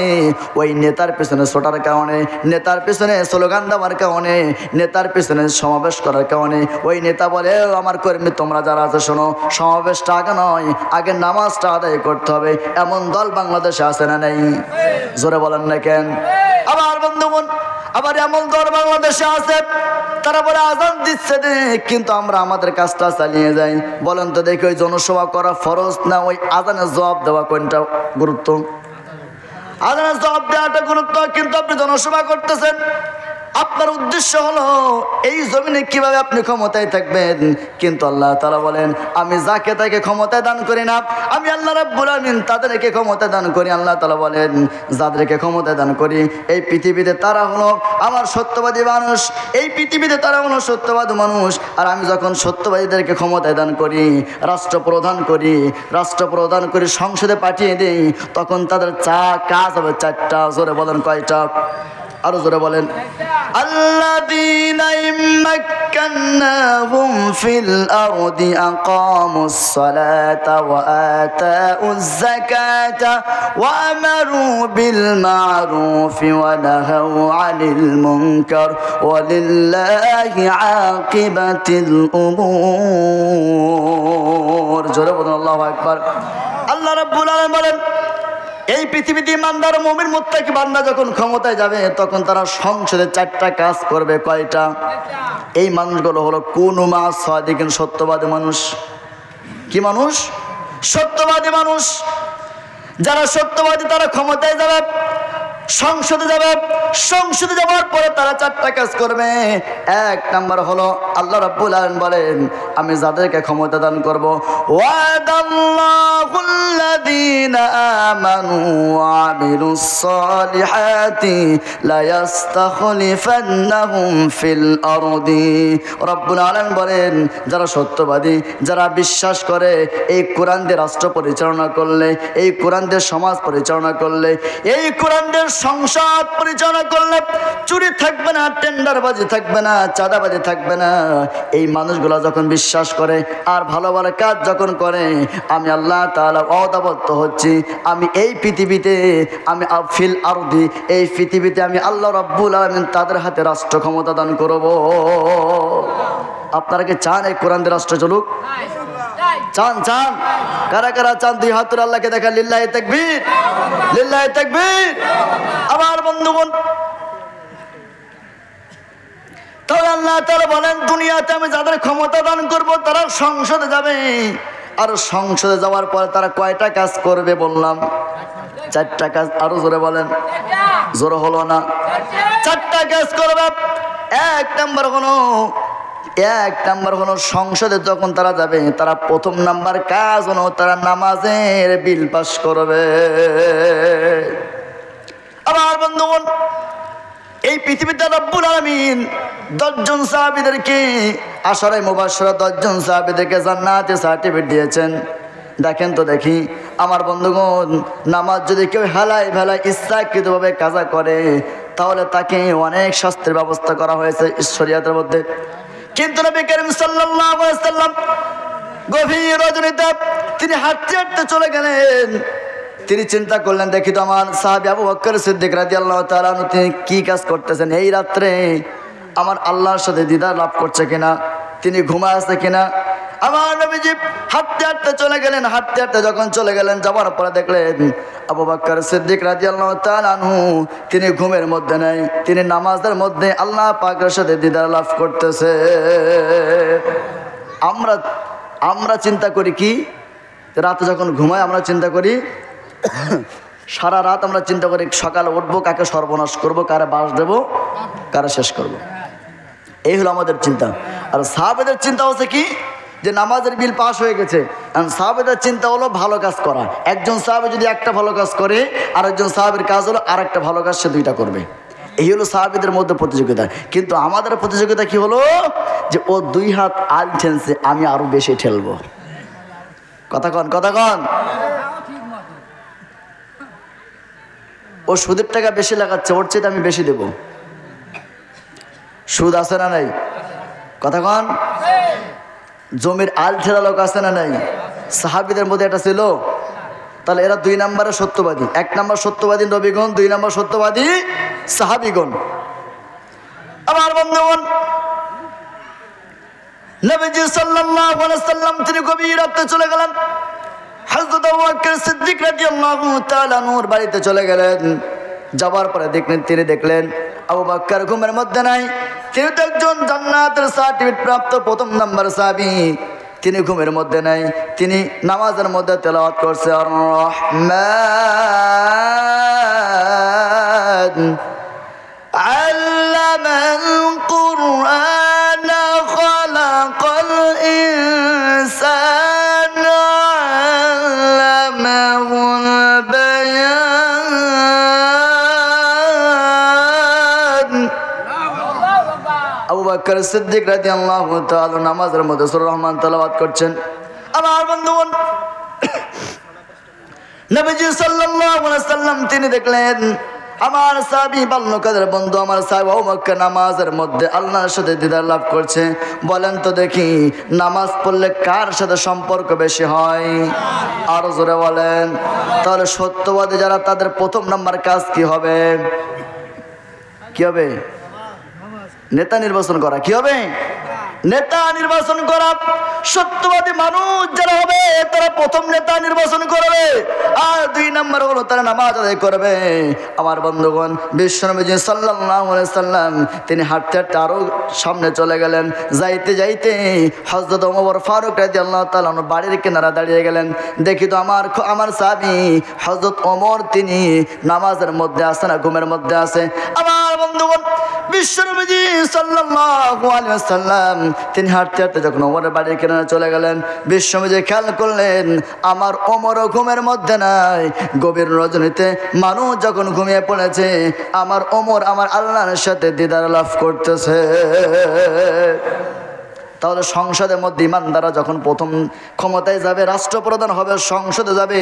ওই নেতার পেছনে ছোটার কারণে, নেতার পেছনে স্লোগান দেওয়ার কারণে, নেতার পেছনে সমাবেশ করার কারণে ওই নেতা বলে আমার কর্মী তোমরা যারা আছে শোনো, সমাবেশটা আগে নয়, আগে নামাজটা আদায় করতে হবে। এমন দল বাংলাদেশে আছে না নেই? জোরে বলেন না কেন? আবার বন্ধুগণ, আবার এমন দল বাংলাদেশে আছে তারা বলে আজান দিচ্ছে কিন্তু আমরা আমাদের কাজটা চালিয়ে যাই। বলেন তো দেখি ওই জনসভা করা ফরজ না ওই আজানের জবাব দেওয়া কোনটা গুরুত্ব? আজানের জবাব দেওয়াটা গুরুত্ব, কিন্তু আপনি জনসভা করতেছেন, আপনার উদ্দেশ্য হলো এই জমিনে কিভাবে আপনি ক্ষমতায় থাকবেন। কিন্তু আল্লাহ তাআলা বলেন আমি যাকে তাকে ক্ষমতায় দান করি না, আমি আল্লাহ রাব্বুল আলামিন তাদেরকে ক্ষমতা দান করি। আল্লাহ তাআলা বলেন যাদেরকে ক্ষমতা দান করি এই পৃথিবীতে তারা হলো আমার সত্যবাদী মানুষ, এই পৃথিবীতে তারা হলো সত্যবাদী মানুষ। আর আমি যখন সত্যবাদীদেরকে ক্ষমতায় দান করি, রাষ্ট্রপ্রধান করি, সংসদে পাঠিয়ে দিই, তখন তাদের কাজ হবে চারটা। জোরে বলেন কয়টা? আরো জোরে বলেন। আল্লাযীনা ইম্মাক্কান্নাহুম ফিল আরদি আকামুস সালাতা ওয়া আতাউয যাকাতা ওয়া আমারু বিল মা'রুফি ওয়া নাহাউ আনিল মুনকার ওয়া লিল্লাহি আকিবাতুল উমুর। জোরে বলেন আল্লাহু আকবার। আল্লাহ রাব্বুল আলামিন বলেন এই পৃথিবীতে ইমানদার মুমিন মুত্তাকি বান্দা যখন ক্ষমতায় যাবে তখন তারা সংসদে চারটা কাজ করবে। কয়টা? এই মানুষগুলো হলো কুনু মা সাদিকিন, সত্যবাদী মানুষ। কি মানুষ? সত্যবাদী মানুষ। যারা সত্যবাদী তারা ক্ষমতায় যাবে, সংসদে যাবে, সংসদে যাওয়ার পরে তারা চারটা কাজ করবে। এক নাম্বার হলো আল্লাহ রাব্বুল আলামিন বলেন আমি যাদেরকে ক্ষমতা দান করব, ওয়াদাল্লাহুল্লাযীনা আমানু ওয়া আমিলুস সালিহাতি লা ইস্তাখলিফান্নাহুম ফিল আরদি। রাব্বুল আলামিন বলেন যারা সত্যবাদী, যারা বিশ্বাস করে এই কোরআন দিয়ে রাষ্ট্র পরিচালনা করলে, এই কোরআন দিয়ে সমাজ পরিচালনা করলে, এই কোরআন দিয়ে সংসদ পরিচালনা করলে চুরি থাকবে না, টেন্ডারবাজি থাকবে না, চাঁদাবাজি থাকবে না। এই মানুষগুলো যখন বিশ্বাস করে আর ভালো ভালো কাজ যখন করে, আমি আল্লাহ তাআলা ওয়াদাবদ্ধ হচ্ছি আমি এই পৃথিবীতে, আমি ফিল আরদি, এই পৃথিবীতে আমি আল্লাহ রাব্বুল আলামিন তাদের হাতে রাষ্ট্র ক্ষমতা দান করব। আপনারা কি চান এই কোরআন দিয়ে রাষ্ট্র চলুক? চান? কারা কারা চান? দুই হাত তুলে আল্লাহকে দেখা। লিল্লাহি তাকবীর, লিল্লাহি তাকবীর। আবার বন্ধুগণ তাহলে আল্লাহ তাআলা বলেন দুনিয়াতে আমি যাদের ক্ষমতা দান করব তারা সংসদে যাবে, আর সংসদে যাওয়ার পরে তারা কয়টা কাজ করবে বললাম? 4টা কাজ। আরো জোরে বলেন, জোরে হলো না? 4টা কাজ করবে। এক নাম্বার হলো সংসদে যখন তারা যাবে তারা প্রথম নাম্বার কাজ হলো তারা নামাজের বিল পাস করবে। আমার বন্ধুগণ, এই পৃথিবীতে রব্বুল আলামিন 10 জন সাহাবীদেরকে আশারে মুবাশশারা 10 জন সাহাবীদেরকে জান্নাতে সার্টিফিকেট দিয়েছেন। দেখেন তো দেখি আমার বন্ধুগণ, নামাজ যদি কেউ হেলায় ভেলায় ইচ্ছাকৃতভাবে কাজা করে তাহলে তাকে অনেক শাস্তির ব্যবস্থা করা হয়েছে শরীয়তের মধ্যে। কিন্তু নবী করিম সাল্লাল্লাহু আলাইহি ওয়াসাল্লাম গভীর রজনীতে তিনি হাঁটতে হাঁটতে চলে গেলেন। তিনি চিন্তা করলেন, দেখি তো আমার সাহাবী আবু বকর সিদ্দিক রাদিয়াল্লাহু তাআলা আনহু তিনি কি কাজ করতেছেন, এই রাত্রে আমার আল্লাহর সাথে দিদার লাভ করছে কিনা, তিনি ঘুমায় আছে কিনা। আমার নবীজি হাঁটতে হাঁটতে চলে গেলেন। হাঁটতে হাঁটতে যখন চলে গেলেন, যাওয়ার পরে দেখলেন আবু বকর সিদ্দিক রাদিয়াল্লাহু তাআলা আনহু তিনি ঘুমের মধ্যে নেই, তিনি নামাজের মধ্যে আল্লাহ পাকের সাথে দিদার লাভ করতেছে। আমরা চিন্তা করি কি, রাতে যখন ঘুমাই আমরা চিন্তা করি সারা রাত আমরা চিন্তা করি সকালে উঠবো, কাকে সর্বনাশ করব, কারে বাস দেব, কারে শেষ করব। এই হলো আমাদের চিন্তা। আর সাহাবেদের চিন্তা হচ্ছে কি, যে নামাজের বিল পাস হয়ে গেছে। আর সাহাবেদের চিন্তা হলো ভালো কাজ করা। একজন সাহাবে যদি একটা ভালো কাজ করে, আর একজন সাহাবের কাজ হলো আর একটা ভালো কাজ সে 2টা করবে। এই হলো সাহাবীদের মধ্যে প্রতিযোগিতা। কিন্তু আমাদের প্রতিযোগিতা কি হলো, যে ও 2 হাত আল ঠেলছে, আমি আরো বেশি ঠেলবো। কথা কন। ও সুদের টাকা বেশি লাগাচ্ছে, ওর চেয়ে আমি বেশি দেব। সুদ আছে না নাই? কথা কন। জমির আল ঠেলা লোক আছে না নাই? সাহাবীদের মধ্যে এটা ছিল। তাহলে এরা 2 নম্বরে সত্যবাদী। 1 নম্বর সত্যবাদী নবীগণ, 2 নম্বর সত্যবাদী সাহাবীগণ। আমার বন্ধুগণ, নবীজি সাল্লাল্লাহু আলাইহি ওয়াসাল্লাম তিনি গভীর রাতে চলে গেলেন। হযরত আবু বকর সিদ্দিক রাদিয়াল্লাহু তাআলা নূর বাড়িতে চলে গেলেন। যাওয়ার পরে তিনি দেখলেন আবু বকর ঘুমের মধ্যে নাই। তিনি তো একজন জান্নাতের সার্টিফিকেট প্রাপ্ত প্রথম নাম্বার সাহাবী, তিনি ঘুমের মধ্যে নাই। তিনি নামাজের মধ্যে তেলাওয়াত করছে, আর রহমান আল্লামাল কুরআন খালাকাল ইনসানা আল্লামাহুল বায়ান। আবু বকর সিদ্দিক রাদিয়াল্লাহু তাআলা নামাজের মধ্যে সূরা রহমান তেলাওয়াত করছেন। আমার বন্ধুগণ, নবীজি সাল্লাল্লাহু আলাইহি ওয়াসাল্লাম তিনি দেখলেন আমার সাহাবী বাল্যকালের বন্ধু আমার সাহাবী আবু বকর নামাজের মধ্যে আল্লাহর সাথে দিদার লাভ করছে। বলেন তো দেখি, নামাজ পড়লে কার সাথে সম্পর্ক বেশি হয়? আরো জোরে বলেন। তাহলে সত্যবাদী যারা, তাদের প্রথম নাম্বার কাজ কি হবে? কি হবে? নেতা নির্বাচন করা। কি হবে? নেতা নির্বাচন করা। সত্যবাদী মানুষ যারা হবে তারা প্রথম নেতা নির্বাচন করবে, আর 2 নম্বর হলো তারা নামাজ আদায় করবে। আমার বন্ধুগণ, বিশ্বনবী সাল্লাল্লাহু আলাইহি সাল্লাম তিনি হাঁটতে হাঁটতে আরো সামনে চলে গেলেন। যাইতে যাইতে হযরত ওমর ফারুক রাদিয়াল্লাহু তাআলা বাড়ির কিনারা দাঁড়িয়ে গেলেন। দেখি তো আমার সাহাবী হযরত ওমর তিনি নামাজের মধ্যে আছে না ঘুমের মধ্যে আছে? আমার বন্ধুগণ, বিশ্বনবী সাল্লাল্লাহু আলাইহি ওয়াসাল্লাম তিনি হাঁটতে হাঁটতে যখন ওমরের বাড়ির কিনারে চলে গেলেন, বিশ্বনবী খেয়াল করলেন আমার ওমরও ঘুমের মধ্যে নাই। গভীর রজনীতে মানুষ যখন ঘুমিয়ে পড়েছে, আমার ওমর আমার আল্লাহর সাথে দিদার লাভ করতেছে। তাহলে সংসদের মধ্যে ইমানদাররা যখন প্রথম ক্ষমতায় যাবে, রাষ্ট্রপ্রধান হবে, সংসদে যাবে,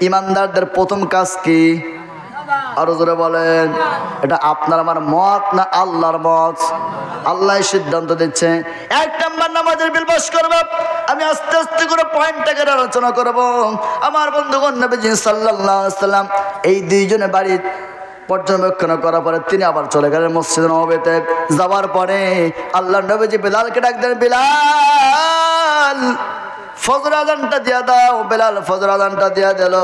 ইমানদারদের প্রথম কাজ কি? আরো জোরে বলেন। এটা আপনার আমার মত না আল্লাহর মত? আল্লাহ সিদ্ধান্ত দিচ্ছে। 1 নাম্বার নামাজের বিল পাস করবে। আমি আস্তে আস্তে করে পয়েন্টটাকে আলোচনা করব। আমার বন্ধুগণ, নবীজি সাল্লাল্লাহু আলাইহি ওয়াসাল্লাম এই 2 জনে বাড়ি পর্যবেক্ষণ করার পরে তিনি আবার চলে গেলেন মসজিদে নববীতে। যাওয়ার পরে আল্লাহর নবীজি বিলালকে ডাক দেন, বিলাল ফজর আজানটা দিয়া দাও। বেলাল ফজর আজানটা দিয়া দিল।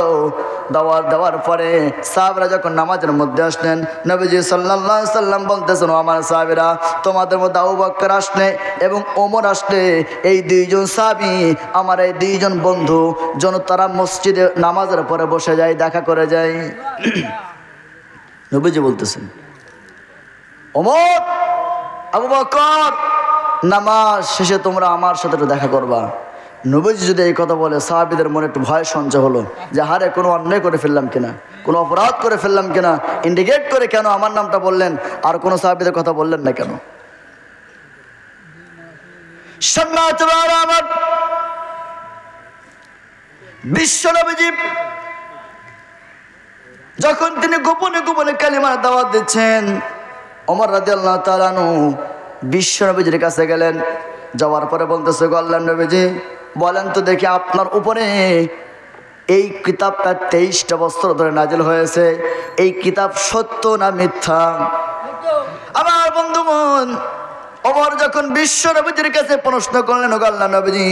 দেওয়ার পরে সাহাবীরা যখন নামাজের মধ্যে আসলেন, নবীজি সাল্লাল্লাহু আলাইহি সাল্লাম বলতেছেন, আমার সাহাবীরা, তোমাদের মধ্যে আবু বকর আসলে এবং ওমর আসলে, এই দুইজন সাহাবী আমার এই দুইজন বন্ধু, যেন তারা মসজিদে নামাজের পরে বসে যায়, দেখা করে যায়। নবীজি বলতেছেন, ওমর, আবু বকর, নামাজ শেষে তোমরা আমার সাথে একটু দেখা করবা। নবীজি যদি এই কথা বলে, সাহাবীদের মনে একটু ভয় সঞ্চয় হলো যে হারে কোনো অন্যায় করে ফেললাম কিনা, কোনো অপরাধ করে ফেললাম কিনা, ইন্ডিকেট করে কেন আমার নামটা বললেন, আর কোনো সাহাবীদের কথা বললেন না কেন? বিশ্ব নবীজি যখন তিনি গোপনে গোপনে কালিমার দাওয়াত দিচ্ছেন, ওমর রাদিয়াল্লাহু তাআলা আনহু বিশ্ব নবীজির কাছে গেলেন। যাওয়ার পরে বলতেছে, আল্লাহর নবীজি, বলেন তো দেখি, আপনার উপরে এই কিতাবটা 23টা বছর ধরে নাজিল হয়েছে, এই কিতাব সত্য না মিথ্যা? আমার বন্ধুগণ, ওমর যখন বিশ্ব নবীজির কাছে প্রশ্ন করলেন, আল্লাহর নবীজি,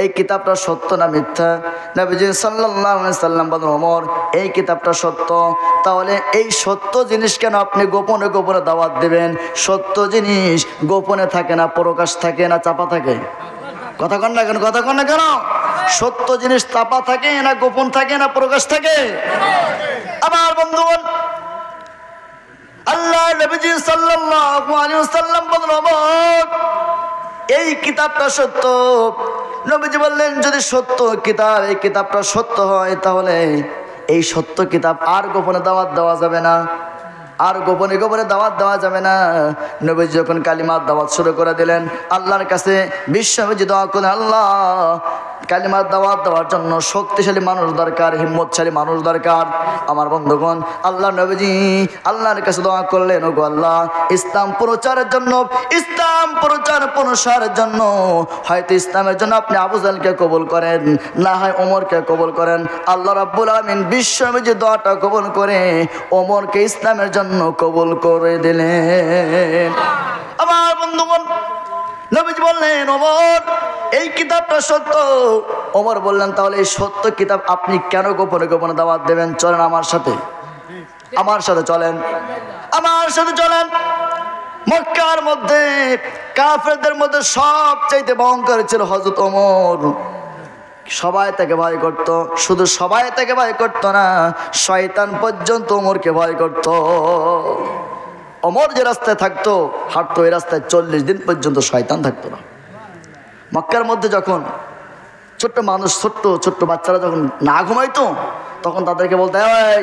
এই কিতাবটা সত্য না মিথ্যা? নবীজি সাল্লাল্লাহু আলাইহি সাল্লাম বলেন, ওমর, এই কিতাবটা সত্য। তাহলে এই সত্য জিনিস কেন আপনি গোপনে গোপনে দাওয়াত দেবেন? সত্য জিনিস গোপনে থাকে না, প্রকাশ থাকে না, চাপা থাকে? কথা কন না কেন? কথা কন না কেন? সত্য জিনিস চাপা থাকে না, গোপন থাকে না, প্রকাশ থাকে? আমার বন্ধুগণ, আল্লাহ নবীজি সাল্লাল্লাহু আলাইহি ওয়াসাল্লাম বলেন, ওমর, এই কিতাবটা সত্য। নবীজি বললেন, যদি সত্য কিতাব, এই কিতাবটা সত্য হয়, তাহলে এই সত্য কিতাব আর গোপনে দাওয়াত দেওয়া যাবে না, আর গোপনে গোপনে দাওয়াত দেওয়া যাবে না। নবীজি যখন কালিমার দাওয়াত শুরু করে দিলেন, আল্লাহর কাছে বিশ্ব নবীজি দোয়া করলেন, আল্লাহ, কালিমার দাওয়াত দেওয়ার জন্য শক্তিশালী মানুষ দরকার, হিম্মতশালী মানুষ দরকার। আমার বন্ধুগণ, আল্লাহ নবীজি আল্লাহর কাছে দোয়া করলেন, ওগো আল্লাহ, ইসলাম প্রচারের জন্য, ইসলাম প্রসারের জন্য, হয়তো ইসলামের জন্য আপনি আবু জাহলকে কবুল করেন, না হয় ওমরকে কবুল করেন। আল্লাহ রাব্বুল আলামিন বিশ্ব নবীজি দোয়াটা কবুল করে ওমরকে ইসলামের জন্য কবুল করে দিলেন। আমার বন্ধুগণ, নবীজি বললেন, ওমর, এই কিতাবটা সত্য। ওমর বললেন, তাহলে এই সত্য কিতাব আপনি কেন গোপনে গোপনে দাওয়াত দেবেন? চলেন আমার সাথে, আমার সাথে চলেন, আমার সাথে চলেন। মক্কার মধ্যে কাফেরদের মধ্যে সবচাইতে ভয়ঙ্কর ছিল হযরত ওমর। সবাই তাকে ভয় করত, শুধু সবাই তাকে ভয় করত না, শয়তান পর্যন্ত ওমরকে ভয় করত। ওমর যে রাস্তায় থাকতো, হাঁটতো, এই রাস্তায় 40 দিন পর্যন্ত শয়তান থাকতো না। মক্কার মধ্যে যখন ছোট্ট মানুষ, ছোট্ট বাচ্চারা যখন না ঘুমাইতো, তখন তাদেরকে বলতে, এই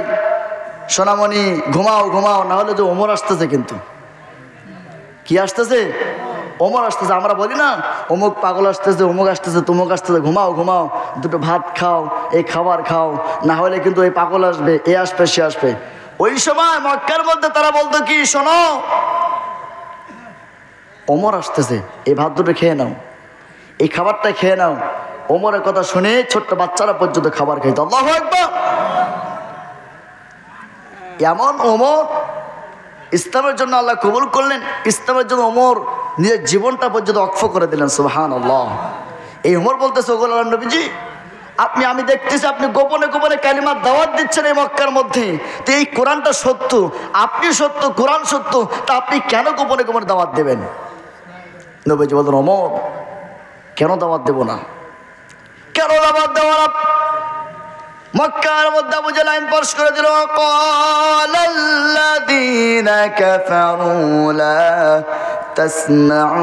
সোনামণি, ঘুমাও ঘুমাও, না হলে যে ওমর আসতেছে। কিন্তু কি আসতেছে? ওমর আসতেছে। আমরা বলি না, অমুক পাগল আসতেছে, অমুক আসতেছে, তুমুক আসতেছে, ঘুমাও ঘুমাও, দুটো ভাত খাও, এই খাবার খাও, না হলে কিন্তু এই পাগল আসবে, এ আসবে, সে আসবে। ওই সময় মক্কার মধ্যে তারা বলতো কি, শোনো, ওমর আসতেছে, এই ভাত দুটো খেয়ে নাও, এই খাবারটা খেয়ে নাও। ওমরের কথা শুনে ছোট্ট বাচ্চারা পর্যন্ত খাবার খেত। আল্লাহু আকবার। এমন ওমর ইসলামের জন্য আল্লাহ কবুল করলেন, ইসলামের জন্য ওমর নিজের জীবনটা পর্যন্ত ওয়াকফ করে দিলেন। সুবহানাল্লাহ। এই ওমর বলতেছে, ওগো আল্লাহর নবীজি, আমি দেখতেছি আপনি গোপনে গোপনে কালিমার দাওয়াত দিচ্ছেন এই মক্কার মধ্যে, তো এই কোরআনটা সত্য, আপনি সত্য, কোরআন সত্য, তা আপনি কেন গোপনে গোপনে দাওয়াত দেবেন? নবীজি বলতেন, ওমর, কেন দাওয়াত দেব না? কেন দাওয়াত দেব না? মক্কার মধ্যে আবু জাহল আইন পাশ করে দিল, ক্বালাল্লাযীনা কাফারু লা তাসমাউ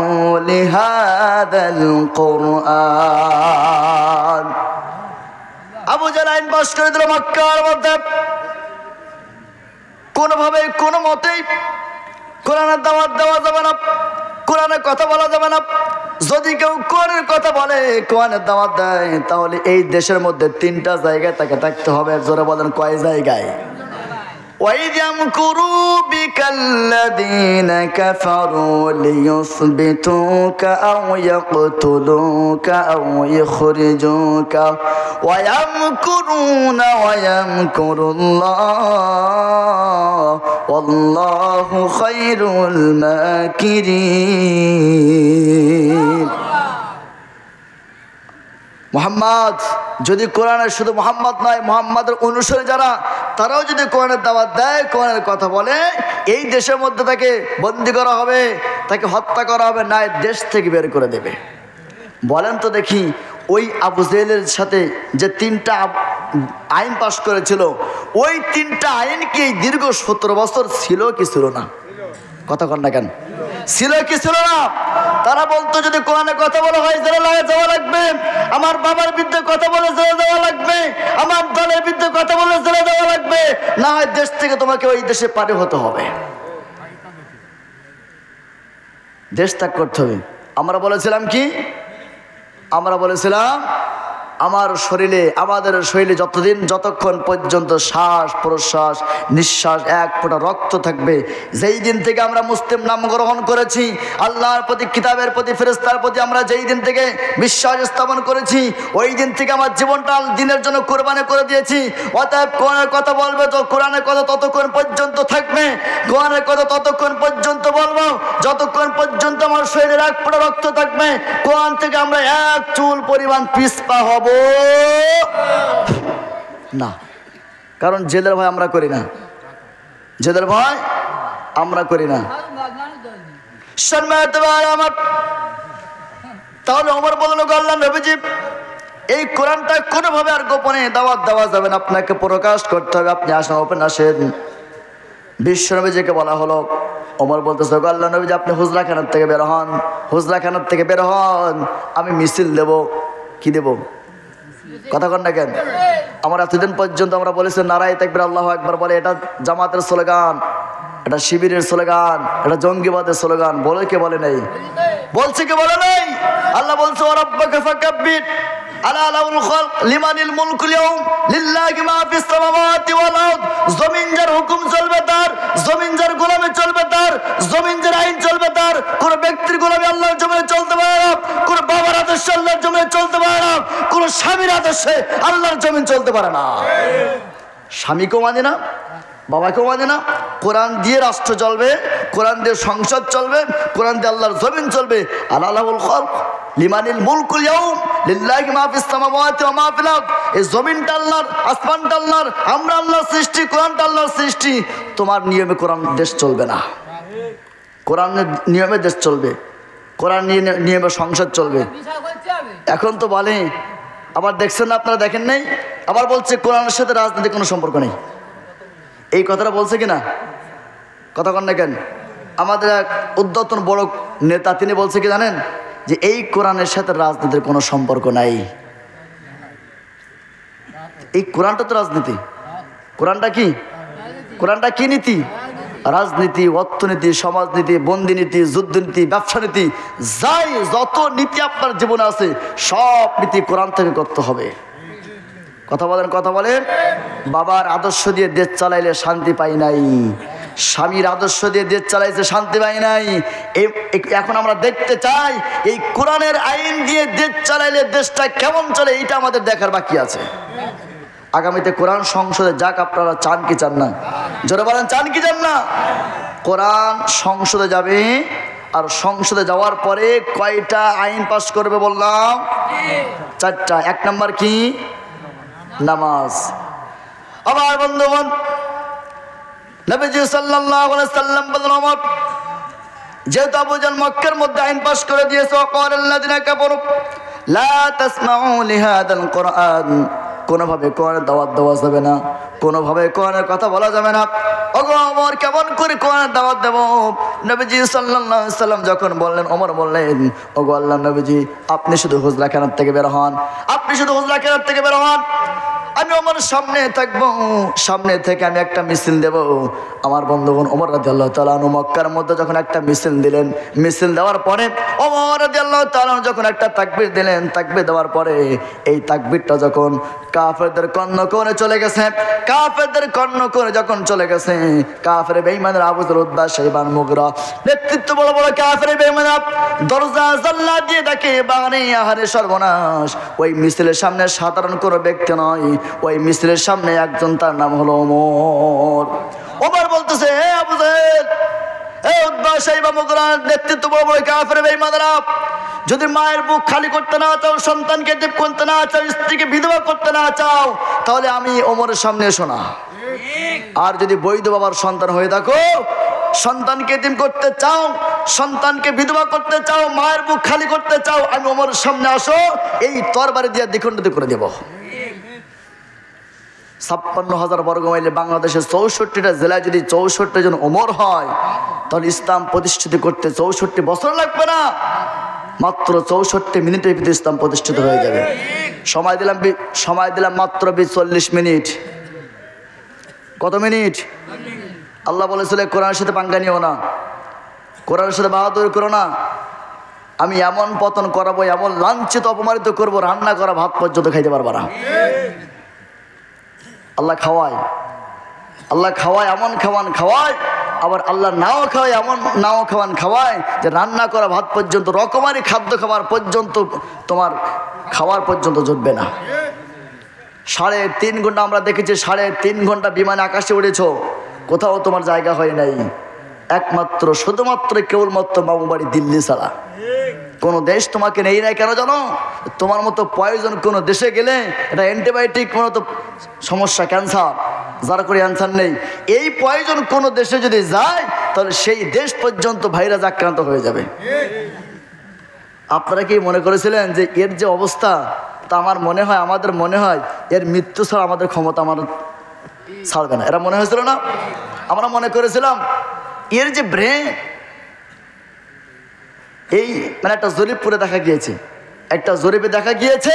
লিহাযাল কুরআন। আবু জাহল আইন পাশ করে দিল, মক্কার মধ্যে কোনোভাবে কোনো মতেই কোরআনের দাওয়াত দেওয়া যাবে না, কোরআনের কথা বলা যাবে না। যদি কেউ কোরআনের কথা বলে, কোরআনের দাওয়াত দেয়, তাহলে এই দেশের মধ্যে 3টা জায়গায় তাকে থাকতে হবে। জোরে বলেন, কয় জায়গায়? وَإِذْ يَمْكُرُوا بِكَ الَّذِينَ كَفَرُوا لِيُثْبِتُوكَ أَوْ يَقْتُلُوكَ أَوْ يُخْرِجُوكَ وَيَمْكُرُونَ وَيَمْكُرُ اللَّهُ وَاللَّهُ خَيْرُ الْمَاكِرِينَ। মুহাম্মদ যদি কোরআনের শুধু মুহাম্মদ নয়, মুহাম্মাদের অনুসারী যারা তারাও যদি কোরআনের দাওয়াত দেয়, কোরআনের কথা বলে, এই দেশের মধ্যে তাকে বন্দি করা হবে, তাকে হত্যা করা হবে, না দেশ থেকে বের করে দেবে। বলেন তো দেখি, ওই আবু জেহেলের সাথে যে 3টা আইন পাশ করেছিল, ওই 3টা আইন কি এই দীর্ঘ 17 বছর ছিল কি ছিল না? কথা কন না কেন? ছিল কি ছিল না? তারা বলতো যদি কোরআনে কথা বলা হয় জেলে যাওয়া লাগবে, আমার বাবার বিরুদ্ধে কথা বলে জেলে যাওয়া লাগবে, আমার দলের বিরুদ্ধে কথা বলে জেলে যাওয়া লাগবে, না হয় দেশ থেকে তোমাকে ওই দেশে পারে হতে হবে, দেশ ত্যাগ করতে হবে। আমরা বলেছিলাম কি? আমরা বলেছিলাম আমাদের শরীরে যতক্ষণ পর্যন্ত শ্বাস প্রশ্বাস নিঃশ্বাস এক ফোঁটা রক্ত থাকবে, যেই দিন থেকে আমরা মুসলিম নাম গ্রহণ করেছি, আল্লাহর প্রতি, কিতাবের প্রতি, ফেরেশতার প্রতি আমরা যেই দিন থেকে বিশ্বাস স্থাপন করেছি, ওই দিন থেকে আমার জীবনটা দিনের জন্য কোরবানি করে দিয়েছি। অতএব কোরআনের কথা বলবে তো কোরআনের কথা ততক্ষণ পর্যন্ত থাকবে, কোরআনের কথা ততক্ষণ পর্যন্ত বলবো যতক্ষণ পর্যন্ত আমার শরীরের এক ফোঁটা রক্ত থাকবে। কোরআন থেকে আমরা এক চুল পরিমাণ পিছপা হব না, কারণ জেলের ভয় আমরা করি না, জেলের ভয় আমরা করি না। তাহলে ওমর বলল, আল্লাহ নবীজি এই কোরআনটা কোনোভাবে আর গোপনে দাওয়াত দেওয়া যাবে না, আপনাকে প্রকাশ করতে হবে, আপনি আসেন, ওপেন আসেন। বিশ্বনবীজিকে বলা হলো, ওমর বলতেছে, আল্লাহ নবীজি আপনি হুজরাখানার থেকে বের হন, হুজরাখানার থেকে বের হন, আমি মিছিল দেব। কি দেব? কথা কন না কেন? আমরা এতদিন পর্যন্ত আমরা বলেছি নারায়ে তাকবীর আল্লাহু আকবার বলে, এটা জামাতের স্লোগান, এটা শিবিরের স্লোগান, এটা জঙ্গিবাদের স্লোগান। বলে কে বলে নাই? বলছে কে বলে নাই? আল্লাহ বলছে ওয়া রাব্বাকা ফাকাব্বির আলা লাহুল খালক লিমানিল মুলকুল ইয়াউম লিল্লাহি মা ফিস সামাওয়াতি ওয়াল আরদ। জমিন যার হুকুম চলবে তার, জমিন যার গোলামি চলবে তার, জমিন যার আইন চলবে তার। কোন ব্যক্তির গোলামি আল্লাহর জমিনে চলতে পারে না, কোন বাবার আদর্শে আল্লাহর জমিনে চলতে পারে না, কোন স্বামীর আদর্শে আল্লাহর জমিন চলতে পারে না। স্বামীকেও মানে না, বাবাকেও মানে না। কোরআন দিয়ে রাষ্ট্র চলবে, কোরআন দিয়ে সংসদ চলবে, কোরআন দিয়ে আল্লাহর জমিন চলবে। আলা লাহুল খালক লিমানিল মুলকুল ইয়াউম লিল্লাহি মা ফিস সামাওয়াতি ওয়া মা ফিল আরদ। এই জমিনটা আল্লাহর, আসমানটা আল্লাহর, আমরা আল্লাহর সৃষ্টি, কোরআনটা আল্লাহর সৃষ্টি। তোমার নিয়মে কোরআন দেশ চলবে না, কোরআনের নিয়মে দেশ চলবে, কোরআন নিয়মে সংসদ চলবে। এখন তো বলে, আবার দেখছেন না আপনারা, দেখেন নাই? আবার বলছে কোরআনের সাথে রাজনীতির কোনো সম্পর্ক নেই। এই কথাটা বলছে কিনা? কথা কন না কেন? আমাদের এক উদ্ধতন বড় নেতা, তিনি বলছে কি জানেন? যে এই কোরআনের সাথে রাজনীতির কোনো সম্পর্ক নাই। এই কোরআনটা তো রাজনীতি। কোরআনটা কি? কোরআনটা কি নীতি? রাজনীতি, অর্থনীতি, সমাজনীতি, বন্দিনীতি, যুদ্ধনীতি, ব্যবসা নীতি, যাই যত নীতি আপনার জীবনে আছে সব নীতি কোরআন থেকে করতে হবে। কথা বলেন, কথা বলেন। বাবার আদর্শ দিয়ে দেশ চালাইলে শান্তি পাই নাই, স্বামীর আদর্শ দিয়ে দেশ চালাইছে শান্তি পাই নাই। এখন আমরা দেখতে চাই এই কোরআনের আইন দিয়ে দেশ চালাইলে দেশটা কেমন চলে, এইটা আমাদের দেখার বাকি আছে। আগামীতে কোরআন সংসদে যাক, আপনারা চান কি চান না? জোরে বলেন, চান কি চান না? কোরআন সংসদে যাবে, আর সংসদে যাওয়ার পরে কয়টা আইন পাস করবে বললাম? 4টা। 1 নম্বর কি? নামাজ। আমার বন্ধুগণ, নবীজি সাল্লাল্লাহু আলাইহি সাল্লাম বলেন, ওমর যেহেতু আবু জাহল মক্কার মধ্যে আইন পাস করে দিয়েছে, ওয়াকালাল্লাযিনা কাফারু লা তাসমাউ লিহাদাল কুরআন, কোনোভাবে কোরআনের দাওয়াত দেওয়া যাবে না, কোনোভাবে কোরআনের কথা বলা যাবে না। ওগো ওমর, কেমন করে কোরআনের দাওয়াত দেব? নবীজি সাল্লাল্লাহু আলাইহি সাল্লাম যখন বললেন, ওমর বললেন, ওগো আল্লাহর নবীজি আপনি শুধু হুজরাখানার থেকে বের হন, আপনি শুধু হুজরাখানার থেকে বের হন, আমি ওমর সামনে থাকবো, সামনে থেকে আমি একটা মিছিল দেব। আমার বন্ধুগণ, ওমর রাদিয়াল্লাহু তাআলা আনহু মক্কার মধ্যে যখন একটা মিছিল দিলেন, মিছিল দেওয়ার পরে ওমর রাদিয়াল্লাহু তাআলা যখন একটা তাকবীর দিলেন, তাকবীর দেওয়ার পরে এই তাকবীরটা যখন কাফেরদের কর্ণকোণে চলে গেছে, কাফেরদের কর্ণকোণে যখন চলে গেছে, কাফের বেঈমানের আবু যাহল, উতবা, শাইবা, মুগরা, নেতৃত্ব বড় বড় কাফের বেঈমানরা দরজা জানলা দিয়ে ডাকে, বাহারে আহারে সর্বনাশ। ওই মিছিলের সামনে সাধারণ কোনো ব্যক্তি নয়, ওই মিছিলের সামনে একজন, তার নাম হলো ওমর। ওমর বলতেছে, হে আবু জাহেল, এই উতবা সাইবা মুগরার নেতৃত্ব বড় বড় কাফের বেঈমানরা, যদি মায়ের বুক খালি করতে না চাও, সন্তানকে এতিম করতে না চাও, স্ত্রীকে বিধবা করতে না চাও, তাহলে আমি ওমরের সামনে এসো না। আর যদি বৈধ বাবার সন্তান হয়ে থাকো, সন্তানকে এতিম করতে চাও, সন্তানকে বিধবা করতে চাও, মায়ের বুক খালি করতে চাও, আমি ওমরের সামনে আসো, এই তরবারি দিয়ে দ্বিখণ্ডিত করে দেব। 56,000 বর্গ মাইলে বাংলাদেশের 64টা জেলায় যদি 64 জন ওমর হয়, তাহলে ইসলাম প্রতিষ্ঠিত করতে 64 বছর লাগবে না, মাত্র 64 মিনিটের ভিতরে ইসলাম প্রতিষ্ঠিত হয়ে যাবে। সময় দিলাম মাত্র 40 মিনিট। কত মিনিট? আল্লাহ বলেছিল কোরআনের সাথে পাঙ্গা নিও না, কোরআনের সাথে বাহাদুরি করো না, আমি এমন পতন করাবো, এমন লাঞ্ছিত অপমানিত করবো, রান্না করা ভাত পর্যন্ত খাইতে পারবা না। আল্লাহ খাওয়ায় এমন খাওয়ান খাওয়ায়, আবার আল্লাহ নাও খাওয়ায় এমন নাও খাওয়ান খাওয়ায় যে রান্না করা ভাত পর্যন্ত, রকমারি খাদ্য খাবার পর্যন্ত তোমার খাওয়ার পর্যন্ত জুটবে না। 3.5 ঘন্টা আমরা দেখেছি, 3.5 ঘন্টা বিমানে আকাশে উড়েছ, কোথাও তোমার জায়গা হয় নাই, একমাত্র শুধুমাত্র কেবলমাত্র মামু বাড়ি দিল্লি ছাড়া। কোনো দেশ তোমাকে নেই নাই কেন জানো? তোমার মতো পয়জন কোনো দেশে গেলে এটা অ্যান্টিবায়োটিক কোনো তো সমস্যা, ক্যান্সার, যারা করে ক্যান্সার নেই, এই পয়জন কোনো দেশে যদি যায় তাহলে সেই দেশ পর্যন্ত ভাইরাস আক্রান্ত হয়ে যাবে। আপনারা কি মনে করেছিলেন যে এর যে অবস্থা, তা আমাদের মনে হয় এর মৃত্যু ছাড়া আমাদের ক্ষমতা ছাড়বে না, এরা মনে হয়েছিল না? আমরা মনে করেছিলাম এর যে ব্রেন, এই একটা জরিপ করে দেখা গিয়েছে, একটা জরিপে দেখা গিয়েছে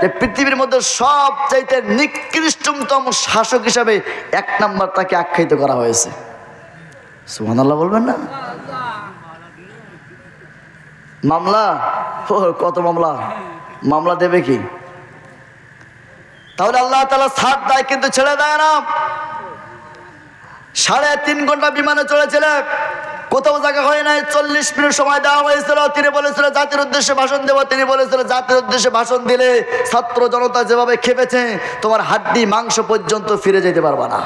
যে পৃথিবীর মধ্যে সবচাইতে নিকৃষ্টতম শাসক হিসাবে 1 নাম্বার তাকে আখ্যায়িত করা হয়েছে। সুবহানাল্লাহ বলবেন না? মামলা, কত মামলা দেবে কি? তাহলে আল্লাহ তাআলা ছাড় দেয় কিন্তু ছেড়ে দেয় না। 3.5 ঘন্টা বিমানে চলেছিলেন, কোথাও জায়গা হয় নাই, 40 মিনিট সময় দেওয়া হয়েছিল। তিনি বলেছিল জাতির উদ্দেশ্যে ভাষণ দেব, তিনি বলেছিল জাতির উদ্দেশ্যে ভাষণ দিলে ছাত্র জনতা যেভাবে খেপেছে তোমার হাড্ডি মাংস পর্যন্ত ফিরে যেতে পারবা না।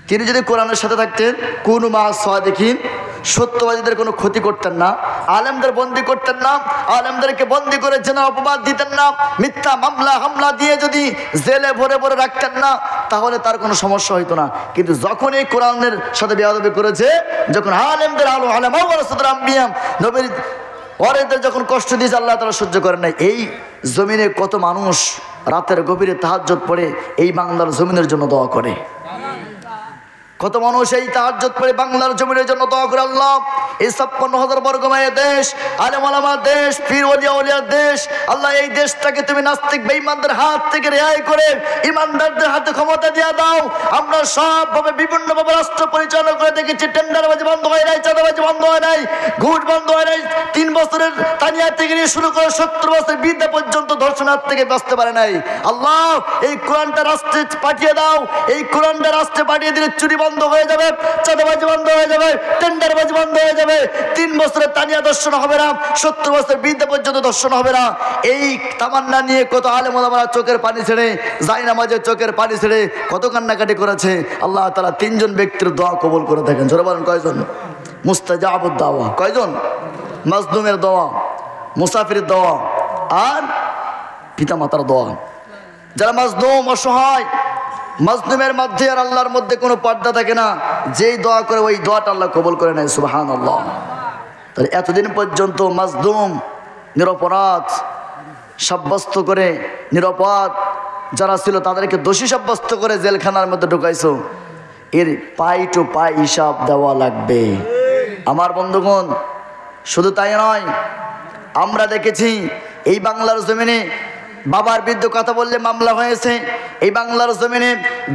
তিনি যদি কোরআনের সাথে থাকতেন, কুনু মা সাদিকিন, সত্যবাদীদের কোনো ক্ষতি করতেন না, আলেমদের বন্দি করতেন না, আলেমদেরকে বন্দি করে জেনা অপবাদ দিতেন না, মিথ্যা মামলা হামলা দিয়ে যদি জেলে ভরে ভরে রাখতেন না, তাহলে তার কোনো সমস্যা হইতো না। কিন্তু যখন এই কোরআনের সাথে বেয়াদবি করেছে, যখন আলেমদের নবীর ওয়ারিসদের যখন কষ্ট দিয়েছে, আল্লাহ তাআলা সহ্য করেন নাই। এই জমিনে কত মানুষ রাতের গভীরে তাহাজ্জুদ পড়ে এই বাংলার জমিনের জন্য দোয়া করে, কত মানুষ এই তাহাজ্জুদ পড়ে বাংলার জমিনের জন্য দোয়া করে। আল্লাহ এই 56,000 বর্গ মাইলের দেশ, আলেম ওলামার দেশ, পীর ওলিয়া ওলিয়ার দেশ, আল্লাহ এই দেশটাকে তুমি নাস্তিক বেঈমানদের হাত থেকে রেহাই করে ইমানদারদের হাতে ক্ষমতা দিয়ে দাও। আমরা সবভাবে বিভিন্নভাবে রাষ্ট্র পরিচালনা করে দেখেছি, টেন্ডারবাজি বন্ধ হয় নাই, চাঁদাবাজি বন্ধ হয় নাই, ঘুষ বন্ধ হয় নাই, 3 বছরের তানিয়া থেকে নিয়ে শুরু করে 70 বছর বৃদ্ধা পর্যন্ত ধর্ষণার থেকে বাঁচতে পারে নাই। আল্লাহ এই কোরআনটা রাষ্ট্রে পাঠিয়ে দাও, এই কোরআনটা রাষ্ট্রে পাঠিয়ে দিলে চুরি বন্ধ হয়ে যাবে, চাঁদাবাজি বন্ধ হয়ে যাবে, টেন্ডারবাজি বন্ধ হয়ে যাবে, 3 বছরের তানিয়া দর্শন হবে না, 70 বছর বৃদ্ধা পর্যন্ত দর্শন হবে না। এই তামান্না নিয়ে কত আলেম ওলামারা চোখের পানি ছেড়ে, জায়নামাজে চোখের পানি ছেড়ে কত কান্নাকাটি করেছে। আল্লাহ তাআলা 3 জন ব্যক্তির দোয়া কবুল করে থাকেন। জোরে বলেন কয়জন? মুস্তাজাবুদ দাওয়া কয়জন? মাজলুমের দোয়া, মুসাফিরের দোয়া, আর পিতামাতার দোয়া। যারা মাজলুম, অসহায়, মাজলুমের মধ্যে আর আল্লাহর মধ্যে কোনো পর্দা থাকে না, যেই দোয়া করে ওই দোয়াটা আল্লাহ কবুল করে নেয়। সুবহানাল্লাহ। তাহলে এতদিন পর্যন্ত মাজলুম, নিরপরাধ সাব্যস্ত করে, নিরপরাধ যারা ছিল তাদেরকে দোষী সাব্যস্ত করে জেলখানার মধ্যে ঢুকাইছো, এর পাই টু পাই হিসাব দেওয়া লাগবে। আমার বন্ধুগণ, শুধু তাই নয়, আমরা দেখেছি এই বাংলার জমিনে বাবার বিরুদ্ধে কথা বললে মামলা হয়েছে, এই বাংলার জমিনে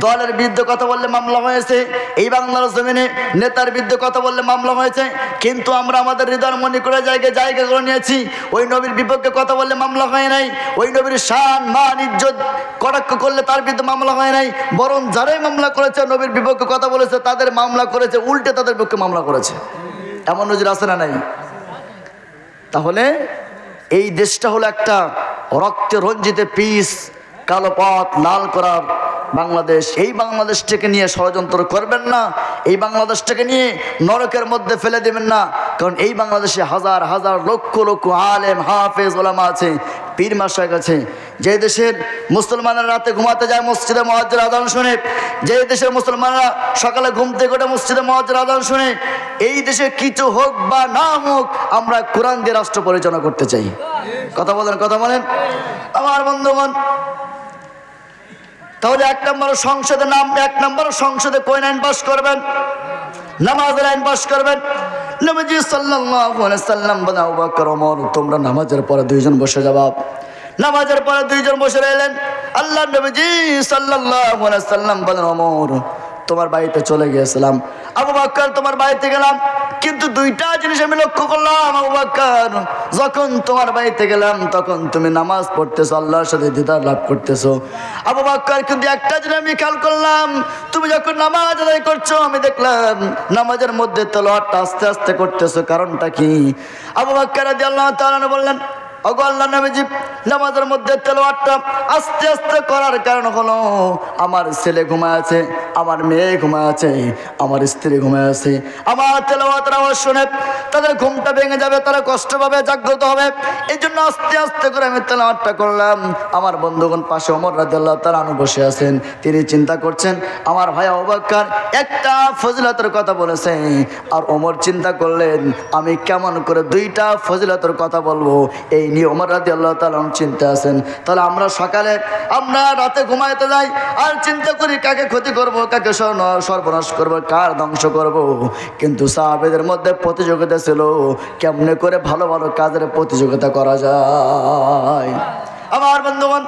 দলের বিরুদ্ধে কথা বললে মামলা হয়েছে, এই বাংলার জমিনে নেতার বিরুদ্ধে কথা বললে মামলা হয়েছে। কিন্তু আমরা আমাদের হৃদয় মনে করে জায়গা করে নিয়েছি, ওই নবীর বিপক্ষে কথা বললে মামলা হয় নাই, ওই নবীর শান মান ইজ্জত কটাক্ষ করলে তার বিরুদ্ধে মামলা হয় নাই, বরং যারাই মামলা করেছে নবীর বিপক্ষে কথা বলেছে তাদের মামলা করেছে, উল্টে তাদের পক্ষে মামলা করেছে। এমন নজির আছে না নাই? তাহলে এই দেশটা হলো একটা রক্তে রঞ্জিত পিস, কালো পথ লাল করার বাংলাদেশ, এই বাংলাদেশটাকে নিয়ে ষড়যন্ত্র করবেন না, এই বাংলাদেশটাকে নিয়ে নরকের মধ্যে ফেলে দেবেন না। কারণ এই বাংলাদেশে হাজার হাজার লক্ষ লক্ষ আলেম হাফেজ ওলামা আছে, পীর মাশায়েখ আছে। যে দেশের মুসলমানরা রাতে ঘুমাতে যায় মসজিদে মুয়াজ্জিন আযান শুনে, যে দেশের মুসলমানরা সকালে ঘুম থেকে উঠে মসজিদে মুয়াজ্জিন আযান শুনে, এই দেশে কিছু হোক বা না হোক আমরা কোরআন দিয়ে রাষ্ট্র পরিচালনা করতে চাই। কথা বলেন, কথা বলেন আমার বন্ধুগণ। তাহলে এক নম্বর সংসদে এক নম্বর সংসদে কোন আইন পাস করবেন? নামাজের আইন পাস করবেন। নবীজি সাল্লাল্লাহু আলাইহি সাল্লাম বলেন, আবু বকর, ওমর, তোমরা নামাজের পরে দুইজন বসে যাবা। নামাজের পরে দুইজন বসে রইলেন। আল্লাহ নবীজি সাল্লাল্লাহু আলাইহি সাল্লাম বলেন, ওমর, তোমার বাড়িতে চলে গিয়েছিলাম। আবু বকর, তোমার বাড়িতে গেলাম, কিন্তু দুইটা জিনিস আমি লক্ষ্য করলাম। আবু বকর, যখন তোমার বাড়িতে গেলাম তখন তুমি নামাজ পড়তেছো, আল্লাহর সাথে দিদার লাভ করতেছো। আবু বকর, কিন্তু একটা জিনিস আমি খেয়াল করলাম, তুমি যখন নামাজ আদায় করছো আমি দেখলাম নামাজের মধ্যে তেলাওয়াতটা আস্তে আস্তে করতেছো, কারণটা কি? আবু বকর রাদিয়াল্লাহু তাআলা বললেন, ওগো আল্লাহর নবীজি, নামাজের মধ্যে তেলাওয়াতটা আস্তে আস্তে করার কারণ হলো আমার ছেলে ঘুমায় আছে, আমার মেয়ে ঘুমায় আছে, আমার স্ত্রী ঘুমায় আছে। আমার তেলাওয়াতের আওয়াজ শুনে তাদের ঘুমটা ভেঙে যাবে, তারা কষ্ট পাবে, জাগ্রত হবে। এই জন্য আস্তে আস্তে করে আমি তেলাওয়াতটা করলাম। আমার বন্ধুগণ পাশে ওমর রাদিয়াল্লাহু তাআলা আনহু বসে আছেন, তিনি চিন্তা করছেন আমার ভাই আবু বকর একটা ফজিলতের কথা বলেছে, আর ওমর চিন্তা করলেন আমি কেমন করে দুইটা ফজিলতের কথা বলবো, এই নিয়ে ওমর রাদিয়াল্লাহু তাআলা চিন্তা আছেন। তাহলে আমরা সকালে আমরা রাতে ঘুমাইতে যাই আর চিন্তা করি কাকে ক্ষতি করব, কাকে সর্বনাশ করব, কার ধ্বংস করব। কিন্তু সাহাবেদের মধ্যে প্রতিযোগিতা ছিল কেমনে করে ভালো ভালো কাজের প্রতিযোগিতা করা যায়। আমার বন্ধুগণ,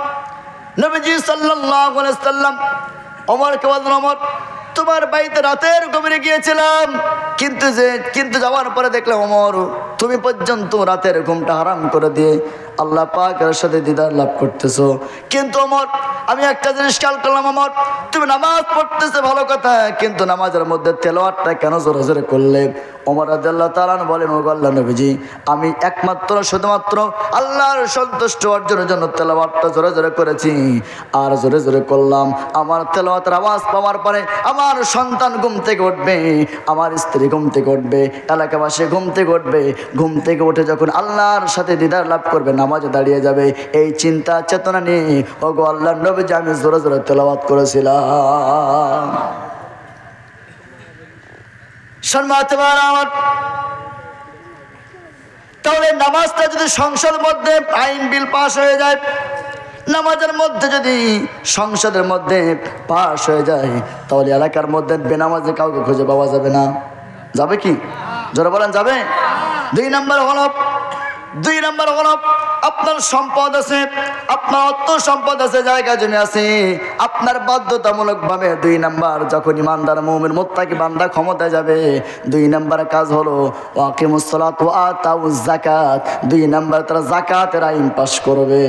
নবীজি সাল্লাল্লাহু আলাইহি সাল্লাম ওমরকে বললেন, ওমর, তোমার বাড়িতে রাতের গভীরে গিয়েছিলাম, কিন্তু যাওয়ার পরে দেখলাম ওমর তুমি পর্যন্ত রাতের ঘুমটা হারাম করে দিয়ে আল্লাহ পাকের সাথে দিদার লাভ করতেছো। কিন্তু ওমর, আমি একটা জিনিস খেয়াল করলাম, ওমর, তুমি নামাজ পড়তেছো ভালো কথা, কিন্তু নামাজের মধ্যে তেলাওয়াতটা কেন জোরে জোরে করলে? ওমর রাদিয়াল্লাহু তাআলা বলেন, ও আল্লাহর নবীজি, আমি একমাত্র শুধুমাত্র আল্লাহর সন্তুষ্ট অর্জনের জন্য তেলাওয়াতটা জোরে জোরে করেছি। আর জোরে জোরে করলাম, আমার তেলাওয়াতের আওয়াজ পাওয়ার পরে আমার সন্তান ঘুম থেকে উঠবে, আমার স্ত্রী ঘুম থেকে উঠবে, এলাকাবাসী ঘুম থেকে উঠবে, ঘুম থেকে উঠে যখন আল্লাহর সাথে দিদার লাভ করবে নামাজে দাঁড়িয়ে যাবে, এই চিন্তা চেতনা নিয়ে ওগো আল্লাহর নবীজি আমি জোরে জোরে তেলাওয়াত করেছিলাম। তাহলে নামাজটা যদি সংসদের মধ্যে আইন বিল পাস হয়ে যায়, নামাজের মধ্যে যদি সংসদের মধ্যে পাস হয়ে যায়, তাহলে এলাকার মধ্যে বেনামাজে কাউকে খুঁজে পাওয়া যাবে না। যাবে কি? জোরে বলেন, যাবে? দুই নম্বর হলো আপনার সম্পদ আছে, আপনার অর্থ সম্পদ আছে, জায়গা জমি আছে, আপনার বাধ্যতামূলকভাবে 2 নাম্বার যখন ইমানদার মুমিন মুত্তাকি বান্দা ক্ষমতায় যাবে, 2 নাম্বার কাজ হলো ওয়াকিমুস সালাত ওয়া আতাউজ যাকাত। 2 নাম্বার তারা যাকাতের আইন পাস করবে।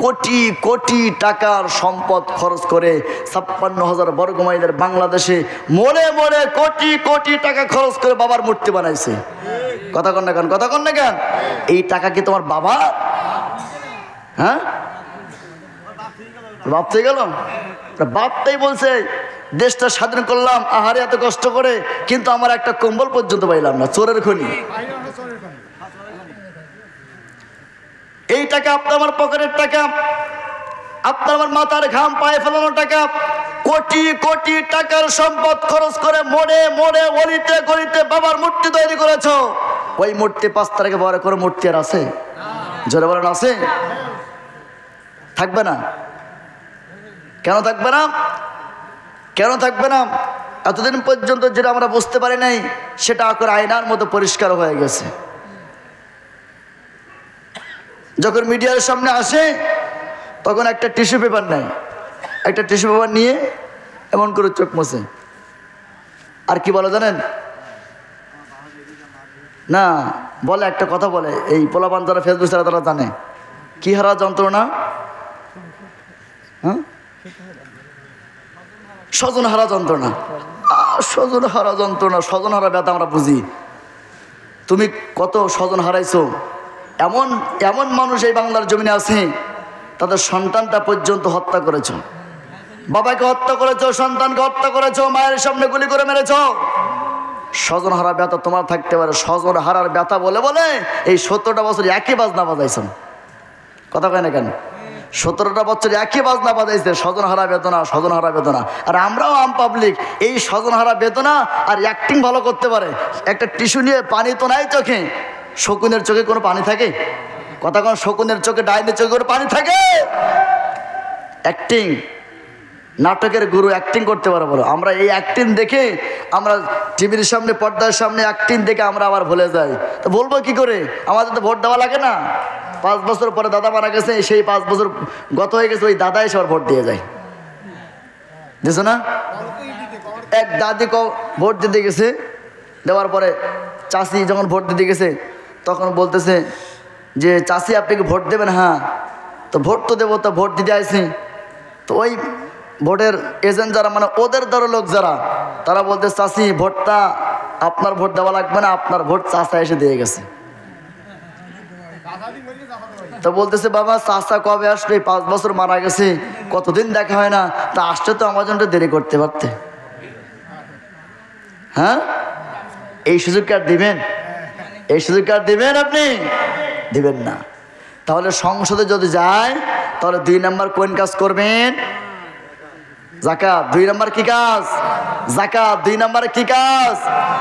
কোটি কোটি টাকার সম্পদ খরচ করে 56,000 বর্গ মাইলের বাংলাদেশে মোড়ে মোড়ে কোটি কোটি টাকা খরচ করে বাবার মূর্তি বানাইছে। কথা কন না কেন? এই টাকা কি তোমার বাবা? হ্যাঁ, বাপ থেকে গেল? বাপটাই বলছে দেশটা স্বাধীন করলাম আহারে এত কষ্ট করে, কিন্তু আমার একটা কম্বল পর্যন্ত পাইলাম না, চোরের খনি। এই টাকা আপনার আমার পকেটের টাকা, আপনার আমার মাথার ঘাম পায়ে ফেলানো টাকা, কোটি কোটি টাকার সম্পদ খরচ করে মোড়ে মোড়ে অলিতে গলিতে বাবার মূর্তি তৈরি করেছ। ওই মূর্তি 5 তারিখে বড় করে মূর্তি আর আছে? জোরে বলেন, আছে? থাকবে না? কেন থাকবে না? কেন থাকবে না? এতদিন পর্যন্ত যেটা আমরা বুঝতে পারি নাই সেটা এখন আয়নার মতো পরিষ্কার হয়ে গেছে। যখন মিডিয়ার সামনে আসে তখন একটা টিস্যু পেপার নেয়, একটা টিস্যু পেপার নিয়ে এমন করে চোখ মোছে। আর কি বলে জানেন? না, বলে একটা কথা বলে, এই পোলাপান যারা ফেসবুক ছাড়া তারা জানে কি হারা যন্ত্রণা, হ্যাঁ, স্বজন হারা যন্ত্রণা, স্বজন হারা যন্ত্রণা, স্বজন হারা ব্যথা আমরা বুঝি। তুমি কত স্বজন হারাইছো? এমন এমন মানুষ এই বাংলার জমিনে আছে তাদের সন্তানটা পর্যন্ত হত্যা করেছ। বাবাকে হত্যা করেছো, সন্তানকে হত্যা করেছো, মায়ের সামনে গুলি করে মেরেছো। স্বজন হারা ব্যথা তোমার থাকতে পারে, স্বজন হারার ব্যথা বলে বলে এই 17টা বছর একই বাজনা বাজাইছেন। কথা কয় না কেন? 17টা বছর একই বাজনা বাজাইছে, স্বজন হারা বেদনা, স্বজন হারা বেদনা। আর আমরাও আম পাবলিক এই স্বজন হারা বেদনা আর অ্যাক্টিং ভালো করতে পারে। একটা টিস্যু নিয়ে, পানি তো নাই চোখে, শকুনের চোখে কোনো পানি থাকে? কথা কোন, শকুনের চোখে, ডাইনের চোখে কোনো পানি থাকে? অ্যাক্টিং, নাটকের গুরু অ্যাক্টিং করতে পারে বলো। আমরা এই অ্যাক্টিং দেখে, আমরা টিভির সামনে, পর্দার সামনে অ্যাক্টিং দেখে আমরা আবার ভুলে যাই। তো বলবো কি করে? আমাদের তো ভোট দেওয়া লাগে না। 5 বছর পরে দাদা মারা গেছে, সেই 5 বছর গত হয়ে গেছে, ওই দাদা এসে ভোট দিয়ে যায়। বুঝছো না? এক দাদি ভোট দিতে গেছে, দেওয়ার পরে চাষি যখন ভোট দিতে গেছে তখন বলতেছে যে চাষি আপনি কি ভোট দেবেন? হ্যাঁ। তো ভোট তো দেবো, তো ভোট দিতে আসছি। তো ওই ভোটের এজেন্ট যারা, মানে ওদের দর লোক যারা, তারা বলতে চাষি ভোটটা আপনার ভোট দেওয়া লাগবে না, আপনার ভোট চাষা এসে দিয়ে গেছে। তো বলতেছে বাবা চাষা কবে আসলো? 5 বছর মারা গেছে, কতদিন দেখা হয় না, তা আসতে তো আমার জন্য দেরি করতে পারতে। হ্যাঁ, এই সুযোগ কার দিবেন? এই সুযোগ কার দিবেন? আপনি দিবেন না। তাহলে সংসদে যদি যায় তাহলে 2 নম্বর কোন কাজ করবেন? যাকাত। 2 নম্বর কি কাজ? যাকাত। 2 নম্বরে কি কাজ?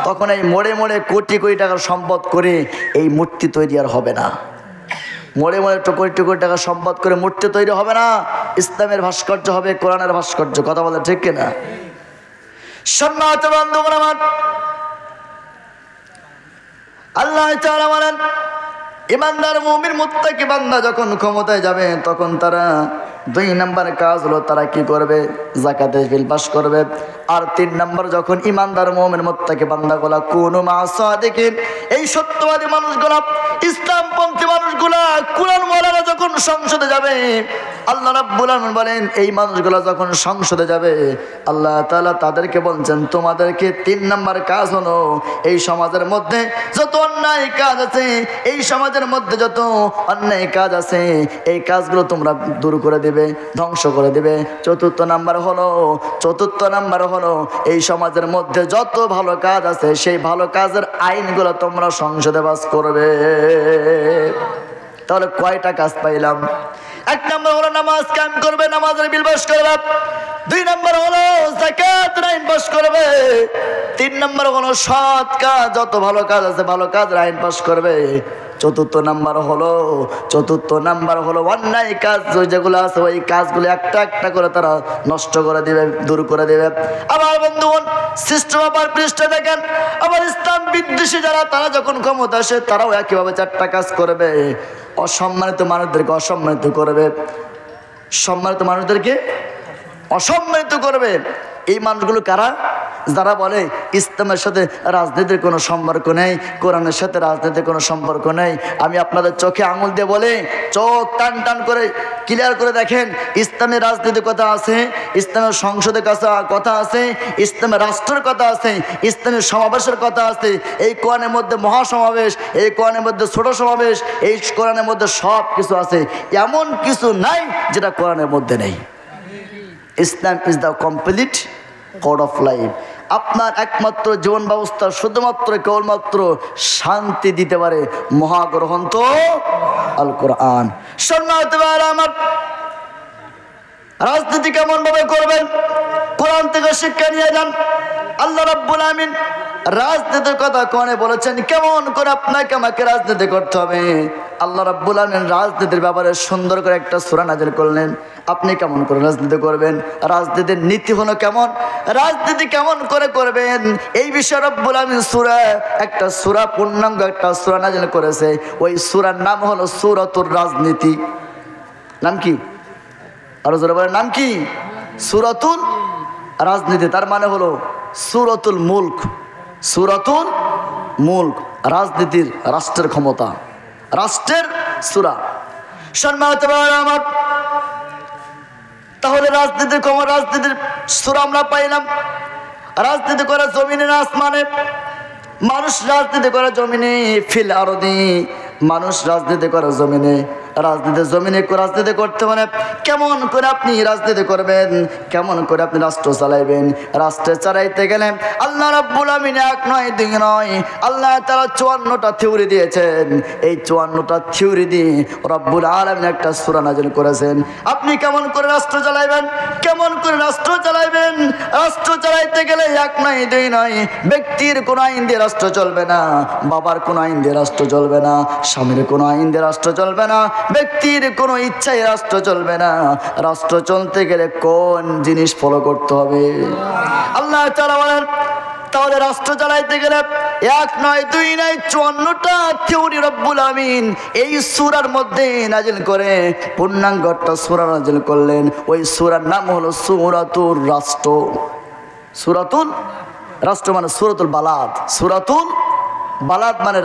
তখন এই মোড়ে মোড়ে কোটি কোটি টাকার সম্পদ করে এই মূর্তি তৈরি আর হবে না। মোড়ে মোড়ে কোটি কোটি টাকার সম্পদ করে মূর্তি তৈরি হবে না। ইসলামের ভাস্কর্য হবে, কোরআনের ভাস্কর্য। কথা বলে ঠিক কিনা? সম্মানিত বন্ধুগণ আমার, আল্লাহ তাআলা বলেন ইমানদার মুমিন মুত্তাকি বান্দা যখন ক্ষমতায় যাবে তখন তারা 2 নম্বর কাজ হলো তারা কি করবে? যাকাতে বিল পাস করবে। আর 3 নম্বর, যখন ইমানদার মুমিন মুত্তাকি বান্দাগুলা কুনু মা সাদিকিন, এই সত্যবাদী মানুষগুলা, ইসলামপন্থী মানুষগুলা, কুরআন ওয়ালারা যখন সংসদে যাবে, আল্লাহ রাব্বুল আলামিন বলেন এই মানুষগুলা যখন সংসদে যাবে আল্লাহ তাআলা তাদেরকে বলছেন তোমাদেরকে 3 নম্বর কাজ হলো এই সমাজের মধ্যে যত অন্যায় কাজ আছে, এই সমাজের মধ্যে যত অন্যায় কাজ আছে, এই কাজগুলো তোমরা দূর করে দেবে, ধ্বংস করে দেবে। 4 নাম্বার হলো এই সমাজের মধ্যে যত ভালো কাজ আছে সেই ভালো কাজের আইনগুলো তোমরা সংসদে পাস করবে। তাহলে কয়টা কাজ পাইলাম? 1 নম্বর হলো নামাজ কায়েম করবে, নামাজের বিল পাস করবে। 2 নম্বর হলো যাকাতের আইন পাস করবে। 3 নম্বর হলো সৎ কাজ, যত ভালো কাজ আছে ভালো কাজের আইন পাস করবে। 4 নাম্বার হলো অন্যায় কাজ যেগুলো আছে ওই কাজগুলো একটা একটা করে তারা নষ্ট করে দিবে, দূর করে দেবে। আবার বন্ধুগণ সৃষ্ট বাবার পৃষ্ঠে দেখেন, আবার ইসলাম বিদ্বেষী যারা, তারা যখন ক্ষমতা আসে তারাও একইভাবে 4টা কাজ করবে। অসম্মানিত মানুষদেরকে অসম্মানিত করবে, সম্মানিত মানুষদেরকে অসম্মানিত করবে। এই মানুষগুলো কারা? যারা বলে ইসলামের সাথে রাজনীতির কোনো সম্পর্ক নেই, কোরআনের সাথে রাজনীতির কোনো সম্পর্ক নেই। আমি আপনাদের চোখে আঙুল দিয়ে বলে, চোখ টান টান করে ক্লিয়ার করে দেখেন, ইসলামের রাজনীতির কথা আছে, ইসলামের সংসদের কথা আছে, ইসলামের রাষ্ট্রের কথা আছে, ইসলামের সমাবেশের কথা আছে। এই কোরআনের মধ্যে মহাসমাবেশ, এই কোরআনের মধ্যে ছোট সমাবেশ, এই কোরআনের মধ্যে সব কিছু আছে। এমন কিছু নাই যেটা কোরআনের মধ্যে নেই। Islam is the complete code of life. আপনার একমাত্র জীবন ব্যবস্থা শুধুমাত্র কেবলমাত্র শান্তি দিতে পারে মহাগ্রন্থ আল কোরআন। সম্মানিত ভাইরা আমার, রাজনীতি কেমন ভাবে করবেন? কোরআন থেকে শিক্ষা নিয়ে যান। আল্লাহ রাব্বুল আমিন রাজনীতির কথা কোরআনে বলেছেন, কেমন করে আপনাকে আমাকে রাজনীতি করতে হবে। আল্লাহ রাব্বুল আমিন রাজনীতির ব্যাপারে সুন্দর করে একটা সূরা নাযিল করলেন। আপনি কেমন করে রাজনীতি করবেন, রাজনীতির নীতি হলো কেমন, রাজনীতি কেমন করে করবেন, এই বিষয়ে রাব্বুল আমিন একটা সূরা পূর্ণাঙ্গ একটা সূরা নাযিল করেছে। ওই সূরার নাম হলো সূরাতুর রাজনীতি। নাম কি? আরো জোরে বলেন, নাম কি? সূরাতুল রাজনীতি। তার মানে হলো সূরাতুল মুলক। সূরাতুল মুলক, রাজনীতির, রাষ্ট্রের ক্ষমতা, রাষ্ট্রের সূরা। সম্মানিত ভাইরা আমার, তাহলে রাজনীতির ক্ষমতা, রাজনীতির সূরা আমরা পাইলাম। রাজনীতি করে জমিনে না আসমানে? মানুষ রাজনীতি করে জমিনে, ফিল আরদি, মানুষ রাজনীতি করে জমিনে। রাজনীতির জমিনে রাজনীতি করতে হলে কেমন করে আপনি রাজনীতি করবেন, কেমন করে আপনি রাষ্ট্র চালাইবেন। রাষ্ট্রে চালাইতে গেলে আল্লাহ রাব্বুল আমিন এক নয় দুই নয়, আল্লাহ তাআলা 54টা থিওরি দিয়েছেন। এই 54টা থিওরি দিয়ে রব্বুল আলামিন একটা সূরা নাযিল করেছেন। আপনি কেমন করে রাষ্ট্র চালাইবেন, কেমন করে রাষ্ট্র চালাইবেন। রাষ্ট্র চালাইতে গেলে এক নয় দুই নয়, ব্যক্তির কোনো আইন দিয়ে রাষ্ট্র চলবে না, বাবার কোনো আইন দিয়ে রাষ্ট্র চলবে না, স্বামীর কোনো আইন দিয়ে রাষ্ট্র চলবে না, ব্যক্তির কোনো ইচ্ছায় রাষ্ট্র চলবে না। রাষ্ট্র চলতে গেলে কোন জিনিস ফলো করতে হবে? আল্লাহ তাআলা বলেন তাহলে রাষ্ট্র চালাইতে গেলে এক নয় দুই নয় 54টা থিওরি রব্বুল আমিন এই সূরার মধ্যে নাজিল করে পূর্ণাঙ্গটা সূরা নাজিল করলেন। ওই সূরার নাম হলো সূরাতুর রাষ্ট্র। সূরাতুল রাষ্ট্র মানে সূরাতুল বালাদ। সূরাতুল বালাদ মানে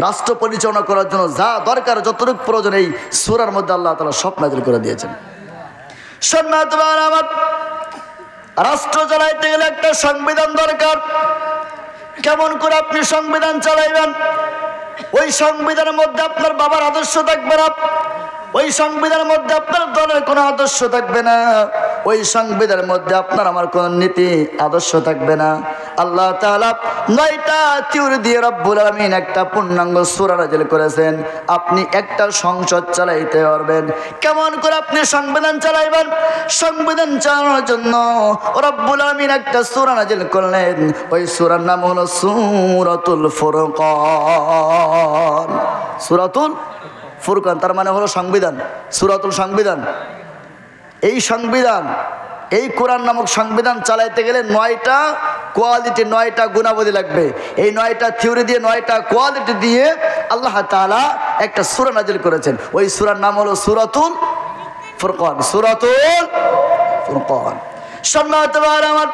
রাষ্ট্র পরিচালনা করার জন্য যা দরকার, যতটুকু প্রয়োজন এই সূরার মধ্যে আল্লাহ তাআলা সব নাজিল করে দিয়েছেন। সম্মানিত ভাইরা আমার, রাষ্ট্র চালাইতে গেলে একটা সংবিধান দরকার। কেমন করে আপনি সংবিধান চালাইবেন? ওই সংবিধানের মধ্যে আপনার বাবার আদর্শ থাকবে না, ওই সংবিধানের মধ্যে আপনার দলের কোনো আদর্শ থাকবে না, ওই সংবিধানের মধ্যে আপনার আমার কোনো নীতি আদর্শ থাকবে না। আল্লাহ তাআলা 9টা থিওরি দিয়ে রব্বুল আলামিন একটা পূর্ণাঙ্গ সূরা নাযিল করেছেন। আপনি একটা সংসদ চালাইতে পারবেন। কেমন করে আপনি সংবিধান চালাইবেন? সংবিধান চালানোর জন্য রব্বুল আলামিন একটা সূরা নাযিল করলেন। ওই সূরার নাম হলো সূরাতুল ফুরকান। সূরাতুল ফুরকান তার মানে হলো সংবিধান। সূরাতুল সংবিধান। এই সংবিধান, এই কোরআন নামক সংবিধান চালাইতে গেলে 9টা কোয়ালিটি, 9টা গুণাবলী লাগবে। এই 9টা থিওরি দিয়ে, 9টা কোয়ালিটি দিয়ে আল্লাহ তাআলা একটা সূরা নাযিল করেছেন। ওই সূরার নাম হলো সূরাতুল ফুরকান। সূরাতুল ফুরকান। সম্মানিত ভাইরা আমার,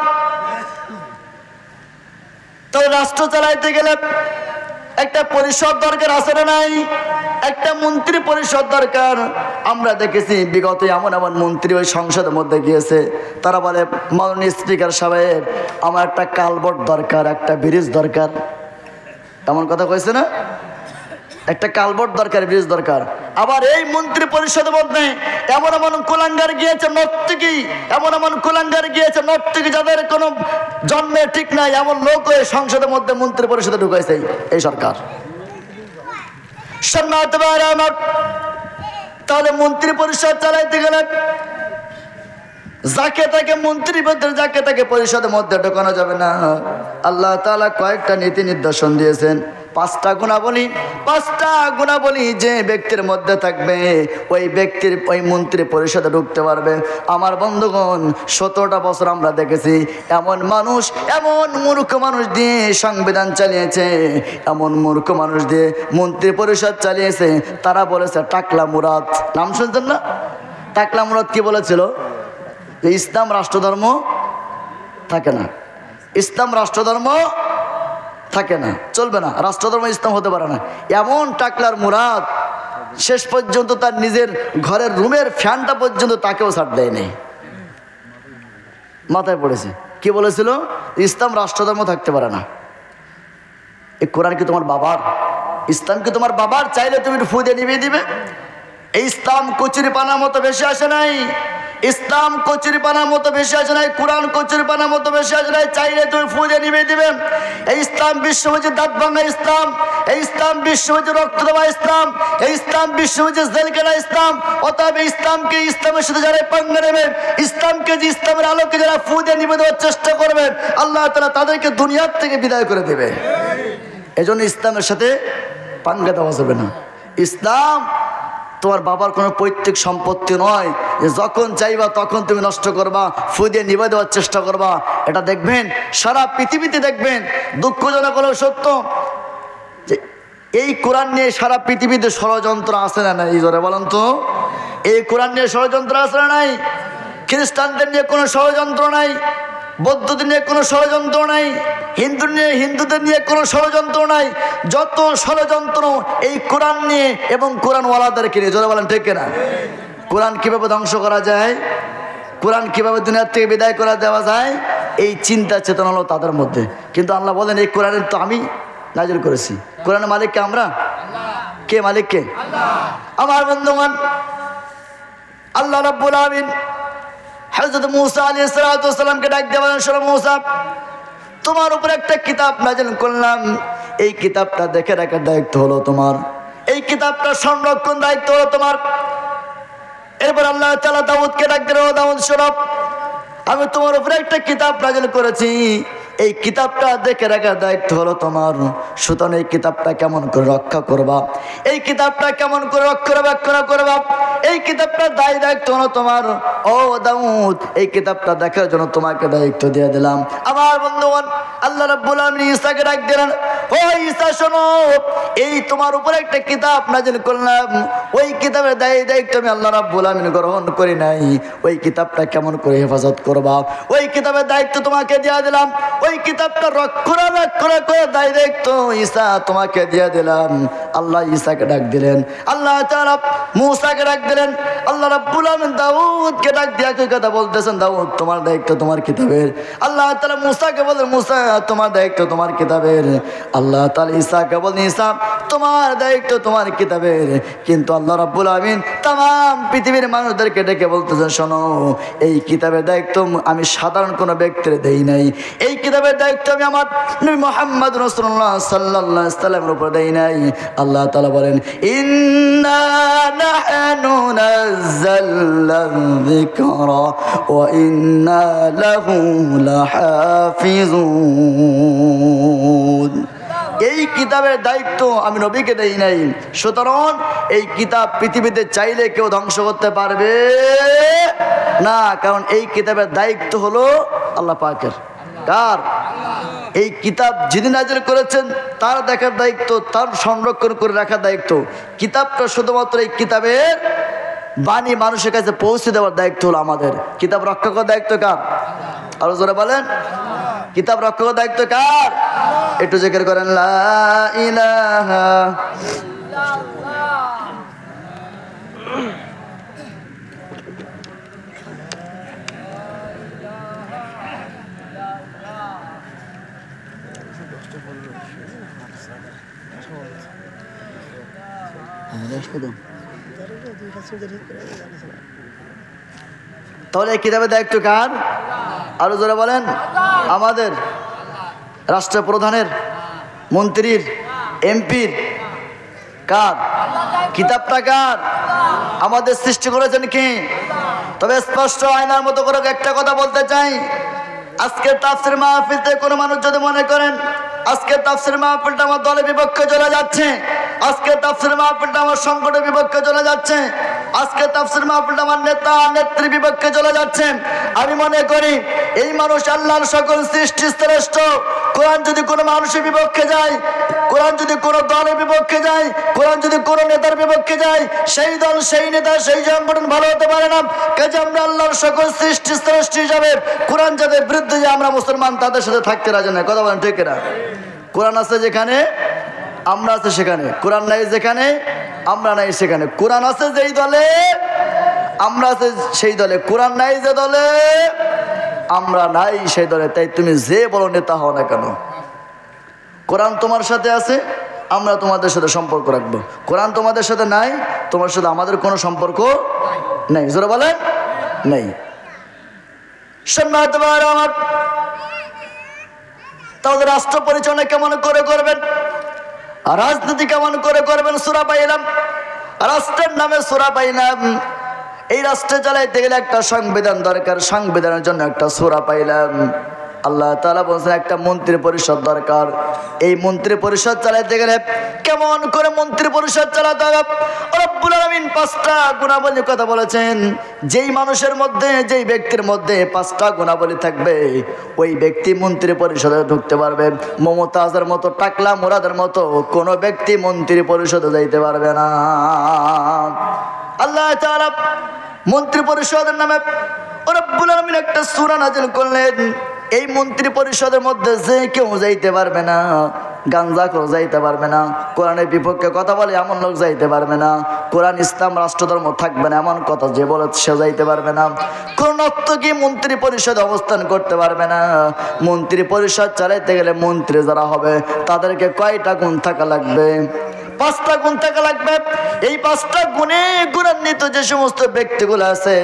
তো রাষ্ট্র চালাইতে গেলে একটা পরিষদ দরকার, আছে না নাই? একটা মন্ত্রী পরিষদ দরকার। আমরা দেখেছি বিগত এমন এমন মন্ত্রী ওই সংসদের মধ্যে গিয়েছে, তারা বলে মাননীয় স্পিকার সাহেব আমার একটা কালভার্ট দরকার, একটা ব্রিজ দরকার। এমন কথা কইছে না? একটা কালভার্ট দরকার, ব্রিজ দরকার। আবার এই মন্ত্রী পরিষদের মধ্যে এমন এমন কুলাঙ্গার গিয়েছে নর্তকী, এমন এমন কুলাঙ্গার গিয়েছে নর্তকী যাদের কোনো জন্মে ঠিক নাই, এমন লোক ওই সংসদের মধ্যে মন্ত্রী পরিষদে ঢুকাইছে এই সরকার। সম্মানিত ভাইরা আমার, তাহলে মন্ত্রী পরিষদ চালাইতে গেলে যাকে তাকে মন্ত্রী পদের, যাকে তাকে পরিষদের মধ্যে ঢোকানো যাবে না। আল্লাহ তাআলা কয়েকটা নীতি নির্দেশন দিয়েছেন। 5টা গুণাবলী, 5টা গুণাবলী যে ব্যক্তির মধ্যে থাকবে ওই ব্যক্তির ওই মন্ত্রী পরিষদে ঢুকতে পারবে। আমার বন্ধুগণ, 17টা বছর আমরা দেখেছি এমন মানুষ, এমন মূর্খ মানুষ দিয়ে সংবিধান চালিয়েছে, এমন মূর্খ মানুষ দিয়ে মন্ত্রী পরিষদ চালিয়েছে। তারা বলেছে টাকলা মুরাদ। নাম শুনছেন না? টাকলা মুরাদ কি বলেছিল? যে ইসলাম রাষ্ট্রধর্ম থাকে না, ইসলাম রাষ্ট্রধর্ম থাকে না, চলবে না, রাষ্ট্রধর্ম ইসলাম হতে পারে না। এমন টাকলার মুরাদ শেষ পর্যন্ত তার নিজের ঘরের রুমের ফ্যানটা পর্যন্ত তাকেও ছাড় দেয় নাই, মাথায় পড়েছে। কি বলেছিল? ইসলাম রাষ্ট্রধর্ম থাকতে পারে না। এই কোরআন কি তোমার বাবার? ইসলাম কি তোমার বাবার? চাইলে তুমি ফু দিয়ে নিভিয়ে দিবে। এই ইসলাম কচুরি পানার মতো বেশি আসে নাই, ইসলাম কচুরি পানার মতো বেশি আসে নাই, কোরআন কচুরি পানার মতো বেশি আসে নাই। চাইলে তুমি ফুজে নিভিয়ে দিবে। এই ইসলাম বিশ্বমজে দাঁত ভাঙা ইসলাম, এই ইসলাম বিশ্বমজে রক্ত দেওয়া ইসলাম, এই ইসলাম বিশ্বমজে জেল কেনা ইসলাম। অতএব ইসলামকে, ইসলামের সাথে যারা পাঙ্গা নেবেন, ইসলামকে যে ইসলামের আলোকে যারা ফুজে নিভিয়ে দেওয়ার চেষ্টা করবেন, আল্লাহ তাআলা তাদেরকে দুনিয়ার থেকে বিদায় করে দেবে। এজন্য ইসলামের সাথে পাঙ্গা দেওয়া যাবে না। ইসলাম তোমার বাবার কোনো পৈতৃক সম্পত্তি নয় যে যখন চাইবা তখন তুমি নষ্ট করবা, ফু দিয়ে নিভে দেওয়ার চেষ্টা করবা। এটা দেখবেন সারা পৃথিবীতে, দেখবেন দুঃখজনক হলেও সত্য যে এই কোরআন নিয়ে সারা পৃথিবীতে ষড়যন্ত্র আছে না নাই? জোরে বলেন তো, এই কোরআন নিয়ে ষড়যন্ত্র আছে না নাই? খ্রিস্টানদের নিয়ে কোনো ষড়যন্ত্র নাই, বৌদ্ধদের নিয়ে কোনো ষড়যন্ত্র নাই, হিন্দুদের নিয়ে কোনো ষড়যন্ত্র নাই। যত ষড়যন্ত্র এই কোরআন নিয়ে এবং কোরআনওয়ালাদেরকে নিয়ে। জোরে বলেন ঠিক কিনা? কোরআন কিভাবে ধ্বংস করা যায়, কোরআন কিভাবে দুনিয়ার থেকে বিদায় করা দেওয়া যায়, এই চিন্তা চেতনা হলো তাদের মধ্যে। কিন্তু আল্লাহ বলেন এই কোরআনের তো আমি নাজিল করেছি। কোরআনের মালিককে আমরা, কে মালিক কে? আমার বন্ধুগণ, আল্লাহ রাব্বুল আলামিন হযরত মূসা আলাইহিস সালাতু ওয়াস সালামকে ডাক দিয়ে বলেন, শোনো মূসা, তোমার উপর একটা কিতাব নাযিল করলাম, এই কিতাবটা দেখে রাখার দায়িত্ব হলো তোমার, এই কিতাবটা সংরক্ষণ দায়িত্ব হলো তোমার। এরপর আল্লাহ তাআলা দাউদকে ডাক দিলেন, ও দাউদ শোনো, আমি তোমার উপরে একটা কিতাব নাযিল করেছি, এই কিতাবটা দেখে রাখার দায়িত্ব হলো তোমার। সুতরাং এই কিতাবটা কেমন করে রক্ষা করবা, এই কিতাবটা কেমন করে রক্ষণাবেক্ষণ করবা, এই কিতাবটার দায়িত্ব হলো তোমার। ও দাউদ, এই কিতাবটা দেখার জন্য তোমাকে দায়িত্ব দিয়ে দিলাম। আমার বন্ধুগণ, আল্লাহ রাব্বুল আলামিন ঈসাকে ডাক দিলেন, ও ঈসা শোনো, এই তোমার উপরে একটা কিতাব নাযিল করলাম, ওই কিতাবের দায়িত্ব আমি আল্লাহ রাব্বুল আলামিন গ্রহণ করি নাই। ওই কিতাবটা কেমন করে হেফাজত করবা, ওই কিতাবের দায়িত্ব তোমাকে দিয়ে দিলাম। ওই কিতাবটা রক্ষণাবেক্ষণ করে দায়িত্ব ঈসা তোমাকে দিয়ে দিলাম। আল্লাহ ঈসাকে ডাক দিলেন, আল্লাহ তাআলা মূসাকে ডাক দিলেন, আল্লাহ রাব্বুল আলামিন দাউদকে ডাক দিয়ে একই কথা বলতেছেন, দাউদ তোমার দায়িত্ব তোমার কিতাবের। আল্লাহ তাআলা মূসাকে বলেন, মূসা তোমার দায়িত্ব তোমার কিতাবের। আল্লাহ তাআলা ঈসাকে বলেন, ঈসা তোমার দায়িত্ব তোমার কিতাবের। কিন্তু আল্লাহ রাব্বুল আলামিন तमाम পৃথিবীর মানুষদেরকে ডেকে বলতেছেন, শোনো, এই কিতাবের দায়িত্ব আমি সাধারণ কোনো ব্যক্তির দেই নাই, এই কিতাবের দায়িত্ব আমি আমার নবী মুহাম্মদ রাসূলুল্লাহ সাল্লাল্লাহু আলাইহি ওয়াসাল্লামের উপর দেই নাই। আল্লাহ তাআলা বলেন, ইন্না নাহনু নাযালনা যিকরা ওয়া ইন্না লাহু লাহাফিজুন। এই কিতাবের দায়িত্ব আমি নবীকে দেই নাই। সুতরাং এই কিতাব পৃথিবীতে চাইলে কেউ ধ্বংস করতে পারবে না, কারণ এই কিতাবের দায়িত্ব হলো আল্লাহ পাকের। কার? এই কিতাব যিনি নাযিল করেছেন তার দেখার দায়িত্ব, তার সংরক্ষণ করে রাখার দায়িত্ব। কিতাবটা শুধুমাত্র এই কিতাবের বাণী মানুষের কাছে পৌঁছে দেওয়ার দায়িত্ব হলো আমাদের। কিতাব রক্ষা করার দায়িত্ব কার? আরো জোরে বলেন, কিতাব রক্ষা করার দায়িত্ব কার? একটু জিকির করেন, লা ইলাহা তাহলে এই কিতাবের দায়িত্ব কার? আরো জোরে বলেন, আমাদের রাষ্ট্রপ্রধানের, মন্ত্রীর, এমপির। কার? কিতাবটা কার? আমাদের সৃষ্টি করেছেন কি? তবে স্পষ্ট আয়নার মতো করে একটা কথা বলতে চাই, আজকের তাফসীর মাহফিলতে কোনো মানুষ যদি মনে করেন আজকের তাফসীর মাহফিলটা আমার দলের বিপক্ষে চলে যাচ্ছে, আজকের তাফসীর মাহফিলটা আমার সংগঠনের বিপক্ষে চলে যাচ্ছে, আজকের তাফসীর মাহফিলটা আমার নেতা নেত্রীর বিপক্ষে চলে যাচ্ছে, আমি মনে করি এই মানুষ আল্লাহর সকল সৃষ্টি শ্রেষ্ঠ। কোরআন যদি কোনো মানুষের বিপক্ষে যায়, কোরআন যদি কোনো দলের বিপক্ষে যায়, কোরআন যদি কোনো নেতার বিপক্ষে যায়, সেই দল, সেই নেতা, সেই সংগঠন ভালো হতে পারে না। কাজে আমরা আল্লাহর সকল সৃষ্টি শ্রেষ্ঠ হিসাবে কোরআন যাদের বিরুদ্ধে যে আমরা মুসলমান তাদের সাথে থাকতে রাজি না। কথা বলেন ঠিক না? কোরআন আছে যেখানে আমরা আছে সেখানে, কোরআন নাই যেখানে আমরা নাই সেখানে। কোরআন আছে যেই দলে আমরা আছে সেই দলে, কোরআন নাই যে দলে আমরা নাই সেই দলে। তাই তুমি যে বড় নেতা হও না কেন, কোরআন তোমার সাথে আছে, আমরা তোমাদের সাথে সম্পর্ক রাখবো। কোরআন তোমাদের সাথে নাই, তোমার সাথে আমাদের কোনো সম্পর্ক নেই। জোরে বলেন, নেই। সম্মানিত ভাইরা আমার, তাহলে রাষ্ট্র পরিচালনা কেমন করে করবেন, রাজনীতি কেমন করে করবেন? সূরা পাইলাম, রাষ্ট্রের নামে সূরা পাইলাম। এই রাষ্ট্রে চালাইতে গেলে একটা সংবিধান দরকার, সংবিধানের জন্য একটা সূরা পাইলাম। আল্লাহ তাআলা বলছেন একটা মন্ত্রী পরিষদ দরকার। এই মন্ত্রী পরিষদ চালাইতে গেলে কেমন করে মন্ত্রী পরিষদ চালাতে হবে? রব্বুল আলামিন 5টা গুণাবলীর কথা বলেছেন। যেই মানুষের মধ্যে, যেই ব্যক্তির মধ্যে 5টা গুণাবলী থাকবে, ওই ব্যক্তি মন্ত্রী পরিষদে ঢুকতে পারবে। মমতাজের মতো, টাকলা মুরাদের মতো কোনো ব্যক্তি মন্ত্রী পরিষদে যাইতে পারবে না। আল্লাহ তাআলা মন্ত্রী পরিষদের নামে রব্বুল আলামিন একটা সূরা নাযিল করলেন। এই মন্ত্রী পরিষদের মধ্যে যে কেউ যাইতে পারবে না, গাঞ্জা কেউ যাইতে পারবে না, কোরআনের বিপক্ষে কথা বলে এমন লোক যাইতে পারবে না, কোরআন ইসলাম রাষ্ট্রধর্ম থাকবে না এমন কথা যে বলে সে যাইতে পারবে না, কোন নর্তকী মন্ত্রী পরিষদে অবস্থান করতে পারবে না। মন্ত্রী পরিষদ চালাইতে গেলে মন্ত্রী যারা হবে তাদেরকে কয়টা গুণ থাকা লাগবে? পাঁচটা গুণ থাকা লাগবে। এই পাঁচটা গুণে গুণান্বিত যে সমস্ত ব্যক্তিগুলো আছে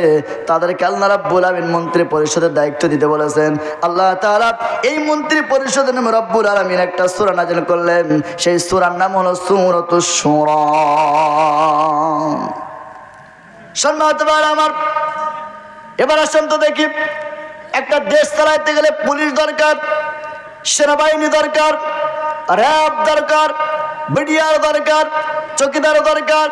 তাদেরকে আল্লাহ রাব্বুল আলামিন মন্ত্রী পরিষদের দায়িত্ব দিতে বলেছেন। আল্লাহ তাআলা এই মন্ত্রী পরিষদের নামে রব্বুল আলামিন একটা সূরা নাযিল করলেন, সেই সূরার নাম হলো সূরাতুশ শুরা। সম্মানিত ভাইরা আমার, এবার আসেন তো দেখি, একটা দেশ চালাইতে গেলে পুলিশ দরকার, সেনাবাহিনী দরকার, র্যাব দরকার, বিডিআর দরকার, চৌকিদার দরকার,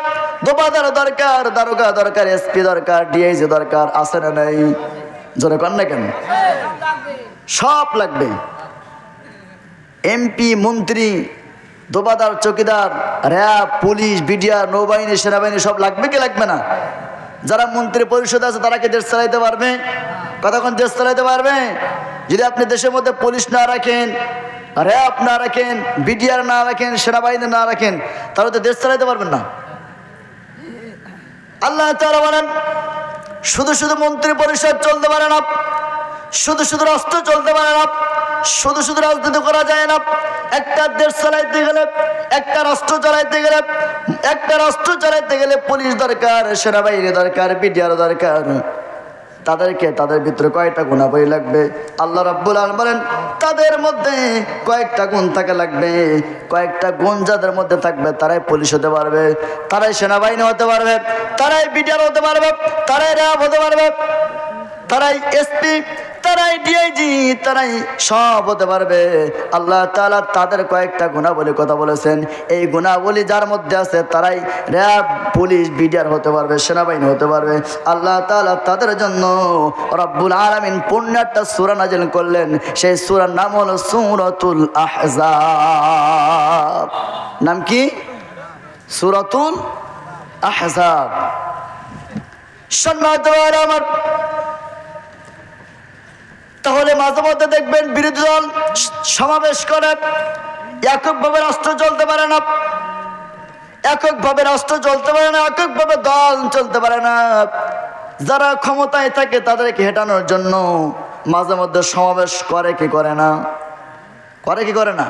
দোবাদার দরকার, দারোগা দরকার, এসপি দরকার, ডিআইজি দরকার, আছে না নাই? জোরে কর না কেন? সব লাগবে। এমপি, মন্ত্রী, দোবাদার, চৌকিদার, র্যাব, পুলিশ, বিডিআর, নৌবাহিনী, সেনাবাহিনী সব লাগবে কি লাগবে না? যারা মন্ত্রী পরিষদ আছে তারা কি দেশ চালাইতে পারবে? কতক্ষণ দেশ চালাইতে পারবে? যদি আপনি দেশের মধ্যে পুলিশ না রাখেন, র্যাব না রাখেন, বিডিআর না রাখেন, সেনাবাহিনী না রাখেন, তাহলে তো দেশ চালাইতে পারবেন না। আল্লাহ তাআলা বলেন, শুধু শুধু মন্ত্রী পরিষদ চলতে পারে না, শুধু শুধু রাষ্ট্র চলতে পারে না, শুধু শুধু রাজনীতি করা যায় না। একটা দেশ চালাইতে গেলে, একটা রাষ্ট্র চালাইতে গেলে, একটা রাষ্ট্র চালাইতে গেলে পুলিশ দরকার, সেনাবাহিনী দরকার, বিডিআর দরকার। তাদেরকে তাদের ভিতরে কয়েকটা গুণাবলী লাগবে। আল্লাহ রাব্বুল আলামিন বলেন তাদের মধ্যে কয়েকটা গুণ থাকা লাগবে। কয়েকটা গুণ যাদের মধ্যে থাকবে তারাই পুলিশ হতে পারবে, তারাই সেনাবাহিনী হতে পারবে, তারাই বিডিআর হতে পারবে, তারাই র্যাব হতে পারবে, তারাই এসপি, তারাই ডিআইজি, তারাই সব হতে পারবে। আল্লাহ তাআলা তাদের কয়েকটা গুণাবলী কথা বলেছেন। এই গুণাবলী যার মধ্যে আছে তারাই র্যাব, পুলিশ, বিডিআর হতে পারবে, সেনাবাহিনী হতে পারবে। আল্লাহ তাআলা তাদের জন্য রব্বুল আলামিন পূর্ণ একটা সূরা নাযিল করলেন। সেই সূরার নাম হলো সূরাতুল আহজাব। নাম কি? সূরাতুল আহজাব। সম্মানিত ভাইরা আমার, তাহলে মাঝে মধ্যে দেখবেন বিরোধী দল সমাবেশ করে। এককভাবে রাষ্ট্র চলতে পারে না, এককভাবে রাষ্ট্র চলতে পারে না, এককভাবে দল চলতে পারে না। যারা ক্ষমতায় থাকে তাদেরকে হেঁটানোর জন্য মাঝে মধ্যে সমাবেশ করে কি করে না? করে কি করে না?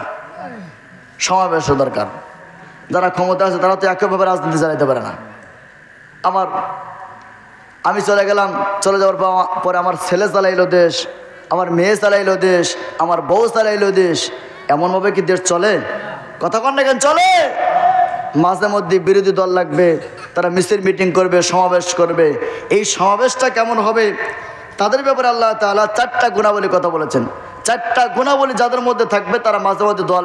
সমাবেশও দরকার। যারা ক্ষমতা আছে তারা তো এককভাবে রাজনীতি চালাইতে পারে না। আমি চলে গেলাম, চলে যাওয়ার পরে আমার ছেলে চালাইলো দেশ, আমার মেয়ে চালাইলো দেশ, আমার বউ চালাইলো দেশ। এমনভাবে কি দেশ চলে? কথা কন না কেন? চলে। মাঝে মধ্যে বিরোধী দল লাগবে, তারা মিছিল মিটিং করবে, সমাবেশ করবে। এই সমাবেশটা কেমন হবে তাদের ব্যাপারে আল্লাহ তাআলা চারটা গুণাবলী কথা বলেছেন। চারটা গুণাবলী যাদের মধ্যে থাকবে তারা মাঝে মধ্যে দল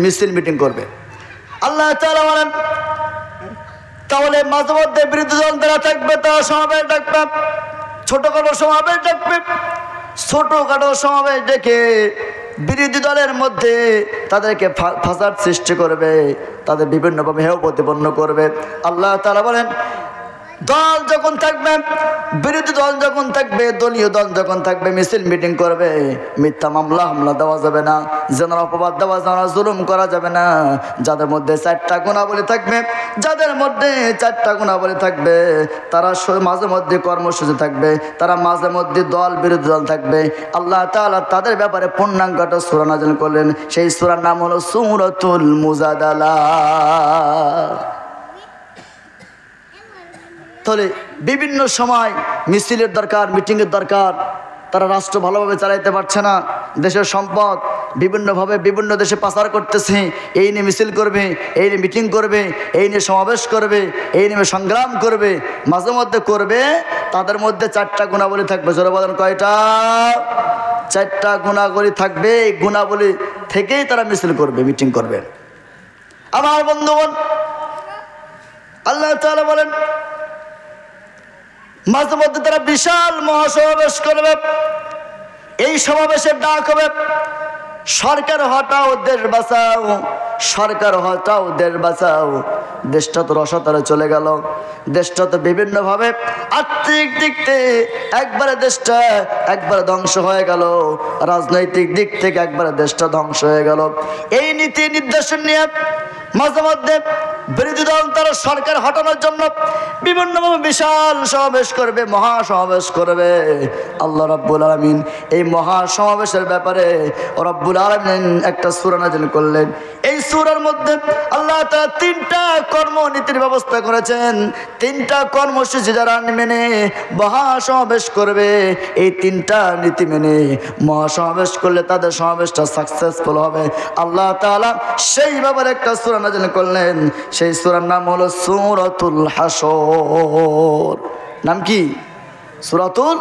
মিছিল মিটিং করবে। আল্লাহ তাআলা বলেন তাহলে মাঝে মধ্যে বিরোধী দল যারা থাকবে তারা সমাবেশ ডাকবে, ছোটখাটো সমাবেশ ডাকবে। ছোটখাটো সমাবেশ ডেকে বিরোধী দলের মধ্যে তাদেরকে ফাসাদ সৃষ্টি করবে, তাদের বিভিন্নভাবে হেয় প্রতিপন্ন করবে। আল্লাহ তাআলা বলেন দল যখন থাকবে, বিরোধী দল যখন থাকবে, দলীয় দল যখন থাকবে, মিছিল মিটিং করবে, মিথ্যা মামলা হামলা দেওয়া যাবে না, যেন অপবাদ দেওয়া যাবে না, জুলুম করা যাবে না। যাদের মধ্যে চারটা গুণাবলী থাকবে, যাদের মধ্যে চারটা গুণাবলী থাকবে তারা মাঝে মধ্যে কর্মসূচি থাকবে, তারা মাঝে মধ্যে দল বিরোধী দল থাকবে। আল্লাহ তাআলা তাদের ব্যাপারে পূর্ণাঙ্গ একটা সূরা নাযিল করলেন। সেই সূরার নাম হলো সূরাতুল মুজাদালা। তাহলে বিভিন্ন সময় মিছিলের দরকার, মিটিংয়ের দরকার। তারা রাষ্ট্র ভালোভাবে চালাইতে পারছে না, দেশের সম্পদ বিভিন্নভাবে বিভিন্ন দেশে পাচার করতেছে। এই নিয়ে মিছিল করবে, এই নিয়ে মিটিং করবে, এই নিয়ে সমাবেশ করবে, এই নিয়ে সংগ্রাম করবে, মাঝে মধ্যে করবে। তাদের মধ্যে চারটা গুণাবলী থাকবে। জোরে বলেন কয়টা? চারটা গুণাবলী থাকবে। এই গুণাবলী থেকেই তারা মিছিল করবে, মিটিং করবে। আমার বন্ধুগণ, আল্লাহ তাআলা বলেন মাঝে মধ্যে তারা বিশাল মহাসমাবেশ করবে। এই সমাবেশের ডাক হবে সরকার হটাও দেশ বাঁচাও, সরকার হটাও দেশ বাঁচাও। দেশটা তো রসাতলে চলে গেল, দেশটা তো বিভিন্নভাবে আর্থিক দিক থেকে একবারে দেশটা একবারে ধ্বংস হয়ে গেল, রাজনৈতিক দিক থেকে একবারে দেশটা ধ্বংস হয়ে গেল। এই নীতি নির্দেশন নিয়ে মাঝে মধ্যে বিরোধী দল তারা সরকার হটানোর জন্য বিভিন্নভাবে বিশাল সমাবেশ করবে, মহাসমাবেশ করবে। আল্লাহ রাব্বুল আলামিন এই মহাসমাবেশের ব্যাপারে রব্বুল আলামিন একটা সূরা নাযিল করলেন। এই সূরার মধ্যে আল্লাহ তাআলা তিনটা কর্মনীতির ব্যবস্থা করেছেন। তিনটা কর্মসূচি যারা মেনে মহাসমাবেশ করবে, এই তিনটা নীতি মেনে মহাসমাবেশ করলে তাদের সমাবেশটা সাকসেসফুল হবে। আল্লাহ তাআলা সেই ব্যাপারে একটা সূরা নাযিল করলেন। সেই সূরার নাম হলো সূরাতুল হাসর। নাম কি? সূরাতুল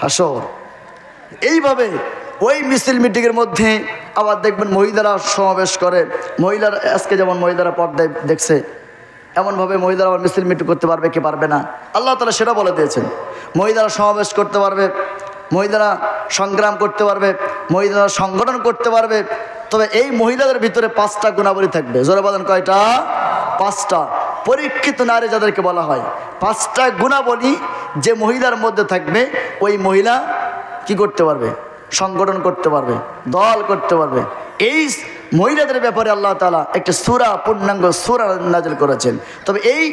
হাসর। এইভাবে ওই মিছিল মিটিংয়ের মধ্যে আবার দেখবেন মহিলারা সমাবেশ করে। মহিলারা আজকে যেমন মহিলারা পর্দায় দেখছে, এমনভাবে মহিলারা আবার মিছিল মিটিং করতে পারবে কি পারবে না, আল্লাহ তাআলা সেটা বলে দিয়েছেন। মহিলারা সমাবেশ করতে পারবে, মহিলারা সংগ্রাম করতে পারবে, মহিলারা সংগঠন করতে পারবে। তবে এই মহিলাদের ভিতরে 5টা গুণাবলী থাকবে। জোরে বলেন কয়টা? 5টা। পরীক্ষিত নারী যাদেরকে বলা হয়, 5টা গুণাবলী যে মহিলার মধ্যে থাকবে, ওই মহিলা কি করতে পারবে? সংগঠন করতে পারবে, দল করতে পারবে। এই মহিলাদের ব্যাপারে আল্লাহ তাআলা একটা সূরা, পূর্ণাঙ্গ সূরা নাযিল করেছেন। তবে এই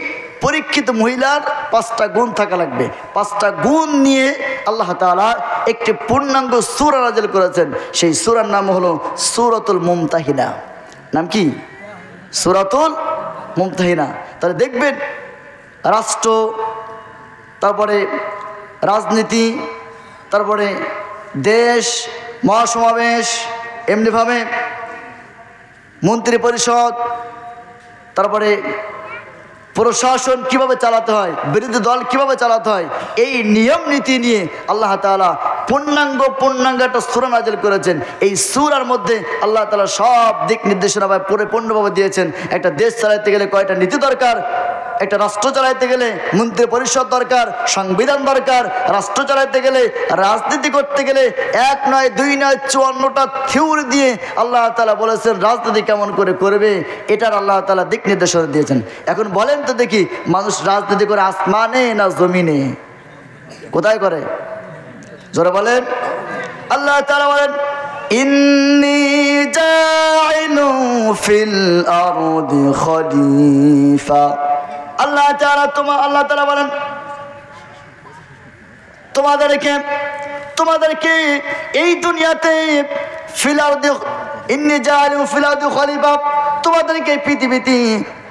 পরীক্ষিত মহিলার 5টা গুণ থাকা লাগবে। 5টা গুণ নিয়ে আল্লাহ তাআলা একটি পূর্ণাঙ্গ সূরা নাযিল করেছেন। সেই সূরার নাম হলো সূরাতুল মুমতাহিনা। নাম কি? সূরাতুল মুমতাহিনা। তাহলে দেখবেন রাষ্ট্র, তারপরে রাজনীতি, তারপরে দেশ, মহাসমাবেশ, এমনিভাবে মন্ত্রী পরিষদ, তারপরে প্রশাসন কিভাবে চালাতে হয়, বিরোধী দল কিভাবে চালাতে হয়, এই নিয়ম নীতি নিয়ে আল্লাহ তাআলা পূর্ণাঙ্গ একটা সূরা নাযিল করেছেন। এই সূরার মধ্যে আল্লাহ তাআলা সব দিক নির্দেশনা পরিপূর্ণভাবে দিয়েছেন। একটা দেশ চালাতে গেলে কয়টা নীতি দরকার, একটা রাষ্ট্র চালাইতে গেলে মন্ত্রী পরিষদ দরকার, সংবিধান দরকার, রাষ্ট্র চালাইতে গেলে, রাজনীতি করতে গেলে 1 নয় 2 নয় 54টা থিওরি দিয়ে আল্লাহ তাআলা বলেছেন রাজনীতি কেমন করে করবে, এটার আল্লাহ তাআলা দিক নির্দেশনা দিয়েছেন। এখন বলেন তো দেখি, মানুষ রাজনীতি করে আসমানে না জমিনে? কোথায় করে? জোরে বলেন। আল্লাহ তাআলা বলেন ইন্নী জাইলু ফিল আরদি খলিফা। আল্লাহ তাআলা বলেন তোমাদেরকে এই দুনিয়াতে ফিল আরদি, ইন্নী জাইলু ফিল আরদি খলিফা, তোমাদেরকে পৃথিবীতে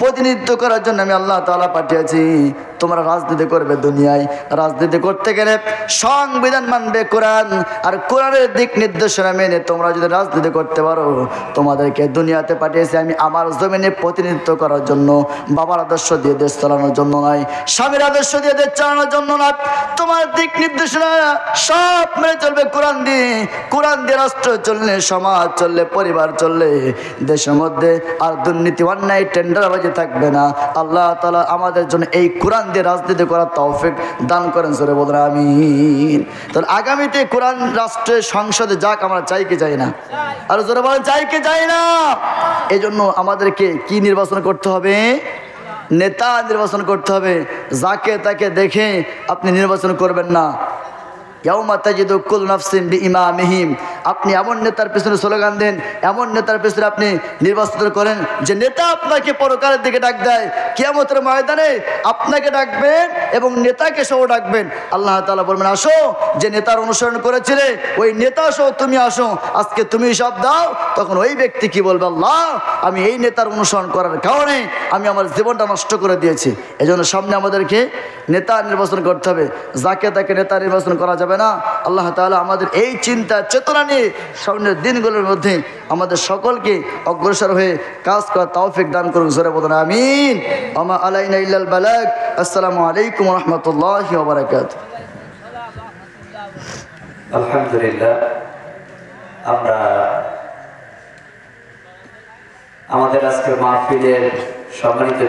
প্রতিনিধিত্ব করার জন্য আমি আল্লাহ তাআলা পাঠিয়েছি। তোমরা রাজনীতি করবে দুনিয়ায়, রাজনীতি করতে গেলে সংবিধান মানবে, কোরআন, আর কোরআনের দিক নির্দেশনা মেনে তোমরা যদি রাজনীতি করতে পারো, তোমাদেরকে দুনিয়াতে পাঠিয়েছি আমি আমার জমিনে প্রতিনিধিত্ব করার জন্য। বাবার আদর্শ দিয়ে দেশ চালানোর জন্য নয়, স্বামীর আদর্শ দিয়ে দেশ চালানোর জন্য নয়। তোমার দিক নির্দেশনা সব মেনে চলবে কোরআন দিয়ে। কোরআন দিয়ে রাষ্ট্র চললে, সমাজ চললে, পরিবার চললে, দেশের মধ্যে আর দুর্নীতি, অন্যায়, টেন্ডারবাজি থাকবে না। আল্লাহ তাআলা আমাদের জন্য এই কোরআন দিয়ে রাজনীতি করার তৌফিক দান করেন। জোরে বলেন আমিন। তাহলে আগামীতে কোরআন রাষ্ট্রের সংসদে যাক, আমরা চাই কি চাই না? আর জোরে বলেন চাই কি চাই না? এই জন্য আমাদেরকে কি নির্বাচন করতে হবে? নেতা নির্বাচন করতে হবে। যাকে তাকে দেখে আপনি নির্বাচন করবেন না। ইয়াউমা তাজিদু কুল্লু নাফসিন বিইমামিহিম। আপনি এমন নেতার পেছনে স্লোগান দেন, এমন নেতার পেছনে আপনি নির্বাচন করেন যে নেতা আপনাকে পরকালের দিকে ডাক দেয়, কিয়ামতের ময়দানে আপনাকে ডাকবেন এবং নেতাকে সহ ডাকবেন। আল্লাহ তাআলা বলবেন আসো, যে নেতার অনুসরণ করেছিলে ওই নেতা সহ তুমি আসো, আজকে তুমি সব দাও। তখন ওই ব্যক্তি কি বলবে? আল্লাহ, আমি এই নেতার অনুসরণ করার কারণে আমি আমার জীবনটা নষ্ট করে দিয়েছি। এজন্য সামনে আমাদেরকে নেতা নির্বাচন করতে হবে। যাকে তাকে নেতা নির্বাচন করা যাবে না। আল্লাহ তাআলা আমাদের এই চিন্তা চেতনা নিয়ে সামনের দিনগুলোর মধ্যে আমাদের সকলকে অগ্রসর হয়ে কাজ করার তৌফিক দান করুন। জোরে বলুন আমিন। ওমা আলাইনা ইল্লাল বালাগ। আসসালামু আলাইকুম ওয়া রাহমাতুল্লাহি ওয়া বারাকাতুহু। আলহামদুলিল্লাহ, আমরা আমাদের আজকের মাহফিলের সম্মানিত